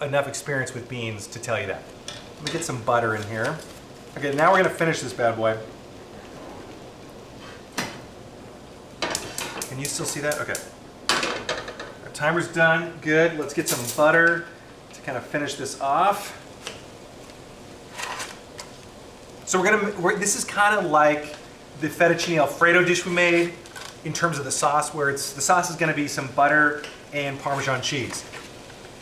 enough experience with beans to tell you that. Let me get some butter in here. Okay, now we're gonna finish this bad boy. Can you still see that? Okay. Our timer's done, good. Let's get some butter to kind of finish this off. So this is kind of like the fettuccine Alfredo dish we made in terms of the sauce, where the sauce is gonna be some butter and Parmesan cheese.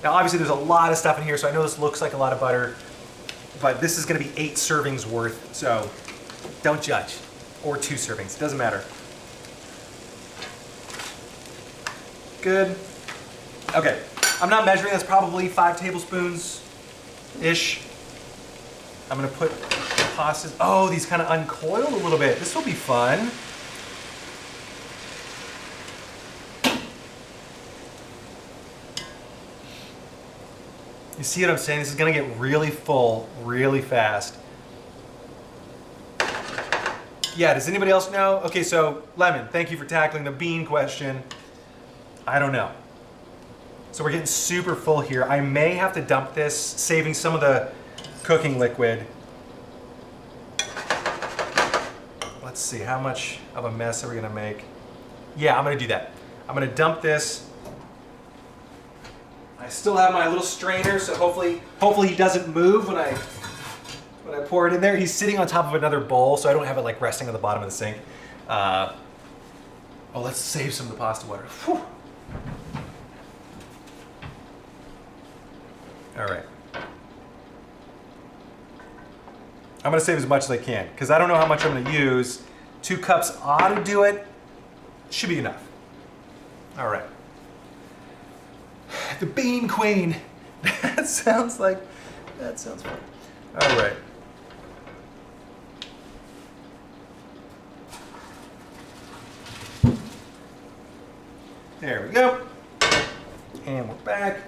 Now obviously there's a lot of stuff in here, so I know this looks like a lot of butter, but this is gonna be 8 servings worth, so don't judge. or 2 servings, doesn't matter. Good. Okay, I'm not measuring, that's probably 5 tablespoons-ish. I'm gonna put the pastas, oh, these kind of uncoiled a little bit. This will be fun. You see what I'm saying? This is gonna get really full really fast. Yeah, does anybody else know? Okay, so Lemon, thank you for tackling the bean question. I don't know. So we're getting super full here. I may have to dump this, saving some of the cooking liquid. Let's see, how much of a mess are we gonna make? Yeah, I'm gonna do that. I'm gonna dump this. I still have my little strainer, so hopefully he doesn't move when I pour it in there. He's sitting on top of another bowl, so I don't have it like resting on the bottom of the sink. Oh, let's save some of the pasta water. Whew. All right. I'm gonna save as much as I can, because I don't know how much I'm gonna use. 2 cups ought to do it. Should be enough. All right. The Bean Queen. That sounds fun. All right. There we go. And we're back.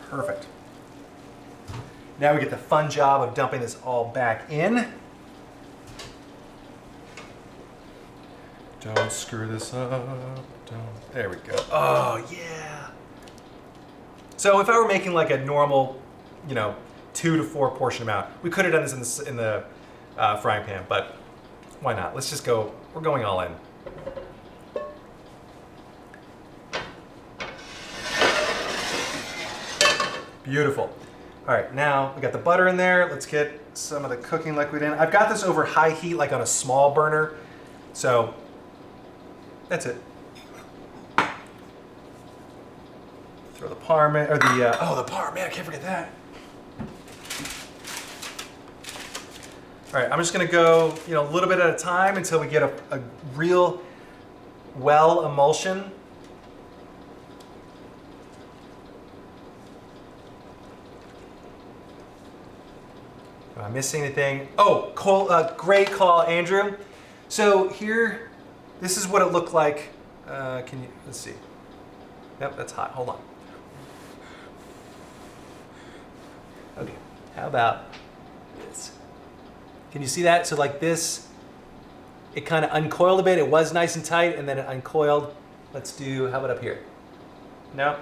Perfect. Now we get the fun job of dumping this all back in. Don't screw this up. There we go. Oh, yeah. So if I were making like a normal, 2 to 4 portion amount, we could have done this in the frying pan, but why not? Let's just go. We're going all in. Beautiful. All right, now we got the butter in there. Let's get some of the cooking liquid in. I've got this over high heat, like on a small burner. So that's it. Throw the parm in, or the parm, man, I can't forget that. All right, I'm just gonna go, a little bit at a time until we get a real well emulsion. Am I missing anything? Oh, great call, Andrew. So here, this is what it looked like. Let's see. Yep, that's hot, hold on. Okay, how about this? Can you see that? So like this, it kind of uncoiled a bit. It was nice and tight, and then it uncoiled. Let's do, how about up here? No?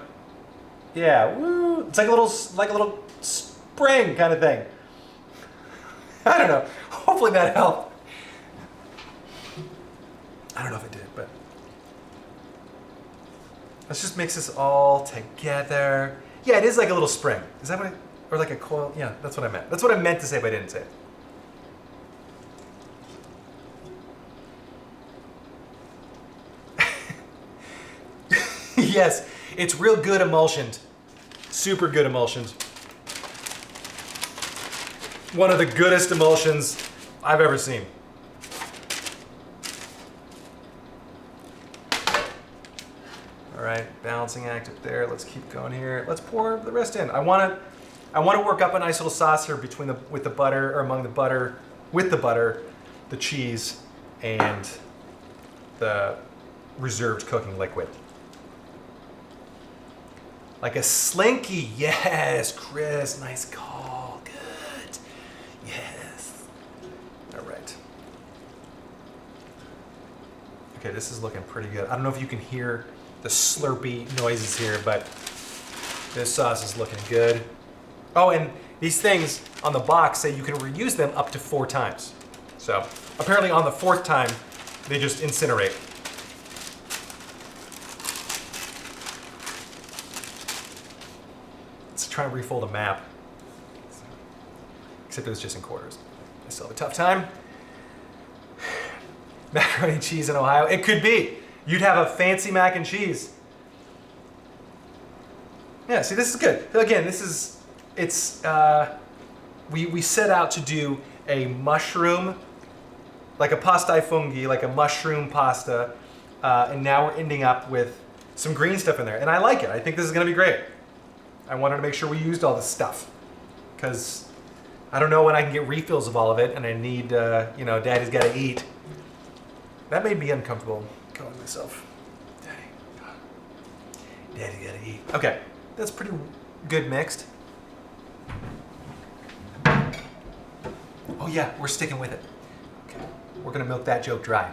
Yeah, woo. It's like a little spring kind of thing. I don't know. Hopefully that helped. I don't know if it did, but let's just mix this all together. Yeah, it is like a little spring. Is that what or like a coil? Yeah, that's what I meant. That's what I meant to say, but I didn't say it. Yes, it's real good emulsioned. Super good emulsioned. One of the goodest emulsions I've ever seen. All right, balancing act up there. Let's keep going here. Let's pour the rest in. I want to work up a nice little sauce here with the butter, or among the butter, with the butter, the cheese, and the reserved cooking liquid. Like a slinky. Yes, Chris, nice call. Good. Yes. All right. Okay, this is looking pretty good. I don't know if you can hear the slurpy noises here, but this sauce is looking good. Oh, and these things on the box say you can reuse them up to 4 times. So apparently on the 4th time, they just incinerate. Let's try and refold a map. Except it was just in quarters. I still have a tough time. Macaroni and cheese in Ohio. It could be. You'd have a fancy mac and cheese. Yeah, see, this is good. Again, it's we set out to do a mushroom, like a pasta ai funghi, like a mushroom pasta, and now we're ending up with some green stuff in there. And I like it. I think this is gonna be great. I wanted to make sure we used all this stuff because I don't know when I can get refills of all of it, and I need, you know, Daddy's gotta eat. That made me uncomfortable calling myself Daddy gotta eat. Okay, that's pretty good mixed. Oh yeah, we're sticking with it. Okay, we're gonna milk that joke dry.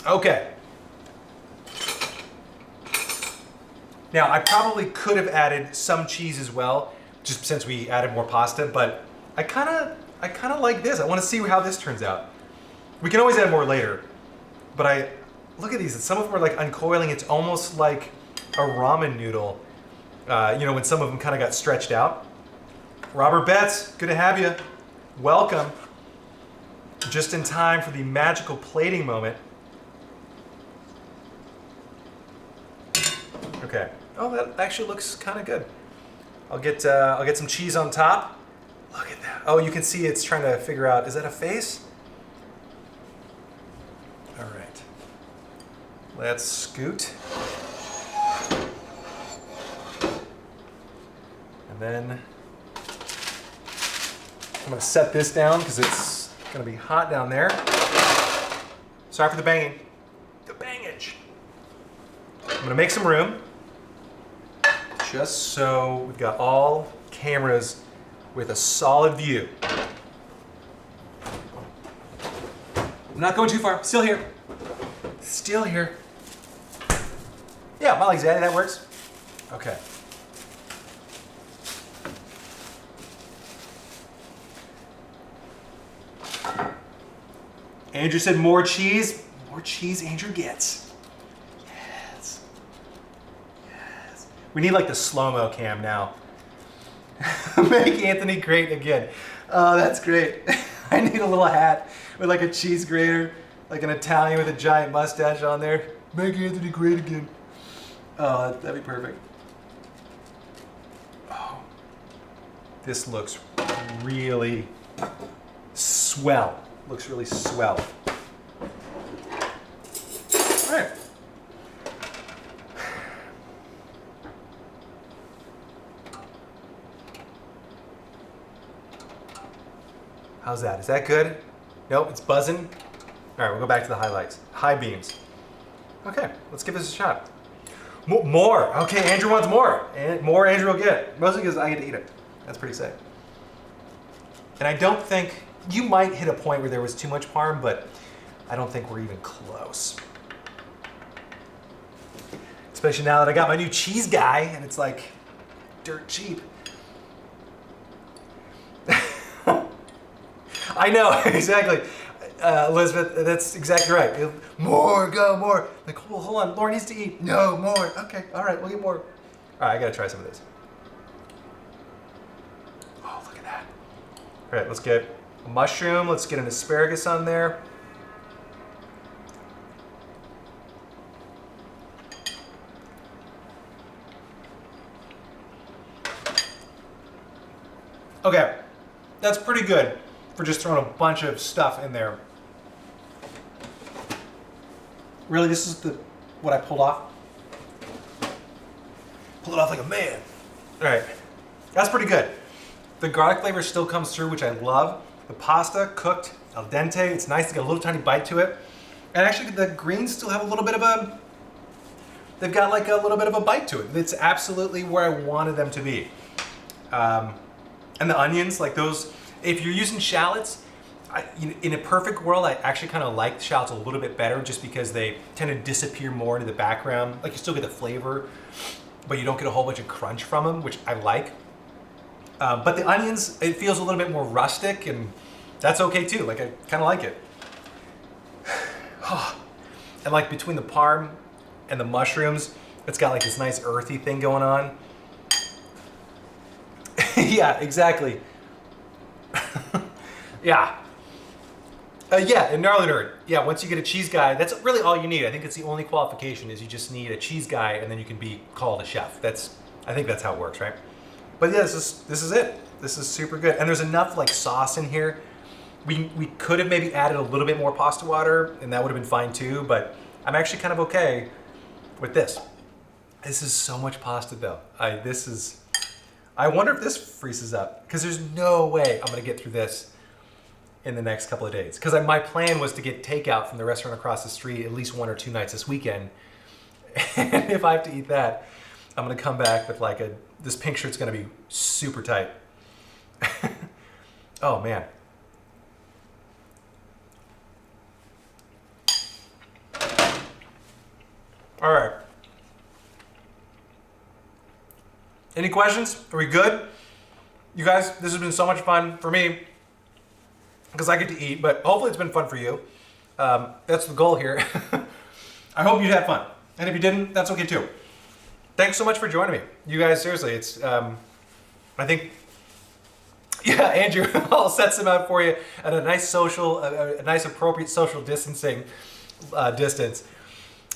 Okay. Now, I probably could have added some cheese as well, just since we added more pasta, but I kind of like this. I want to see how this turns out. We can always add more later, but look at these. Some of them are like uncoiling. It's almost like a ramen noodle, you know, when some of them kind of got stretched out. Robert Betts, good to have you. Welcome. Just in time for the magical plating moment. Okay. Oh, that actually looks kind of good. I'll get some cheese on top. Look at that. Oh, you can see it's trying to figure out, is that a face? All right. Let's scoot. And then I'm gonna set this down because it's gonna be hot down there. Sorry for the banging. The bangage. I'm gonna make some room. Just so we've got all cameras with a solid view. I'm not going too far. Still here. Still here. Yeah, my legs, Daddy. That works. Okay. Andrew said more cheese. More cheese Andrew gets. We need like the slow-mo cam now. Make Anthony great again. Oh, that's great. I need a little hat with like a cheese grater, like an Italian with a giant mustache on there. Make Anthony great again. Oh, that'd be perfect. Oh, this looks really swell. Looks really swell. All right. How's that? Is that good? Nope, it's buzzing. All right, we'll go back to the highlights. High beams. Okay, let's give this a shot. More. Okay, Andrew wants more. And more Andrew will get. Mostly because I get to eat it. That's pretty sick. And I don't think, you might hit a point where there was too much parm, but I don't think we're even close. Especially now that I got my new cheese guy and it's like dirt cheap. I know, exactly. Elizabeth, that's exactly right. More, go, more. Like, hold on, Lauren needs to eat. No, more. Okay, all right, we'll get more. All right, I gotta try some of this. Oh, look at that. All right, let's get a mushroom. Let's get an asparagus on there. Okay, that's pretty good for just throwing a bunch of stuff in there. Really, this is what I pulled off? Pull it off like a man. All right, that's pretty good. The garlic flavor still comes through, which I love. The pasta cooked al dente. It's nice to get a little tiny bite to it. And actually the greens still have a little bit of they've got like a little bit of a bite to it. It's absolutely where I wanted them to be. And the onions, like those, if you're using shallots, in a perfect world, I actually kind of like the shallots a little bit better just because they tend to disappear more into the background. Like you still get the flavor, but you don't get a whole bunch of crunch from them, which I like. But the onions, it feels a little bit more rustic, and that's okay too. Like I kind of like it. And like between the parm and the mushrooms, it's got like this nice earthy thing going on. Yeah, exactly. Yeah. Yeah, and Gnarly Nerd. Yeah, once you get a cheese guy, that's really all you need. I think it's the only qualification is you just need a cheese guy and then you can be called a chef. That's I think that's how it works, right? But yeah, this is it. This is super good. And there's enough like sauce in here. We could have maybe added a little bit more pasta water and that would have been fine too, but I'm actually kind of okay with this. This is so much pasta though. I wonder if this freezes up because there's no way I'm gonna get through this in the next couple of days. Because my plan was to get takeout from the restaurant across the street at least 1 or 2 nights this weekend. And if I have to eat that, I'm gonna come back with like this pink shirt's gonna be super tight. Oh man. All right. Any questions? Are we good? You guys, this has been so much fun for me because I get to eat, but hopefully it's been fun for you. That's the goal here. I hope you had fun. And if you didn't, that's okay too. Thanks so much for joining me. You guys, seriously, it's, I think, yeah, Andrew, I'll set some out for you at a nice social, a nice appropriate social distancing distance.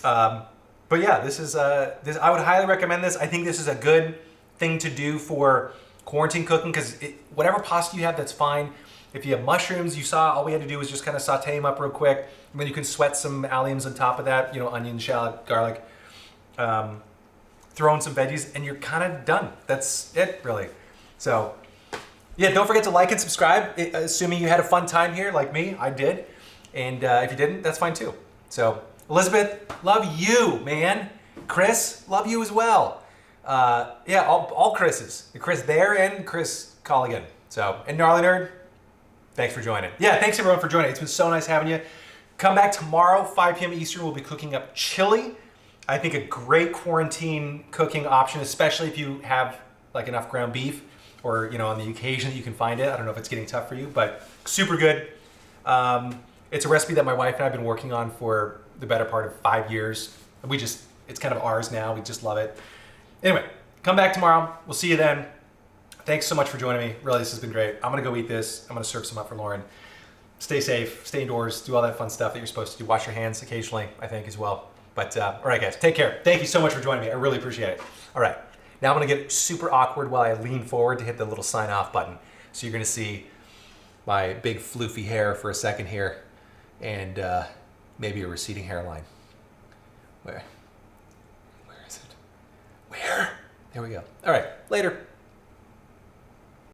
But yeah, this is, I would highly recommend this. I think this is a good thing to do for quarantine cooking because whatever pasta you have, that's fine. If you have mushrooms, you saw all we had to do was just kind of saute them up real quick. And then you can sweat some alliums on top of that, you know, onion, shallot, garlic, throw in some veggies, and you're kind of done. That's it, really. So yeah, don't forget to like and subscribe, assuming you had a fun time here like me. I did. And if you didn't, that's fine too. So Elizabeth, love you, man. Chris, love you as well. Yeah, all Chris's. The Chris there and Chris Colligan. So, and Gnarly Nerd, thanks for joining. Yeah, thanks everyone for joining. It's been so nice having you. Come back tomorrow, 5 p.m. Eastern. We'll be cooking up chili. I think a great quarantine cooking option, especially if you have like enough ground beef or, you know, on the occasion that you can find it. I don't know if it's getting tough for you, but super good. It's a recipe that my wife and I have been working on for the better part of 5 years. It's kind of ours now. We just love it. Anyway, come back tomorrow. We'll see you then. Thanks so much for joining me. Really, this has been great. I'm gonna go eat this. I'm gonna serve some up for Lauren. Stay safe, stay indoors, do all that fun stuff that you're supposed to do. Wash your hands occasionally, I think, as well. But all right, guys, take care. Thank you so much for joining me. I really appreciate it. All right, now I'm gonna get super awkward while I lean forward to hit the little sign off button. So you're gonna see my big floofy hair for a second here and maybe a receding hairline. Where is it? Where? There we go. All right, later.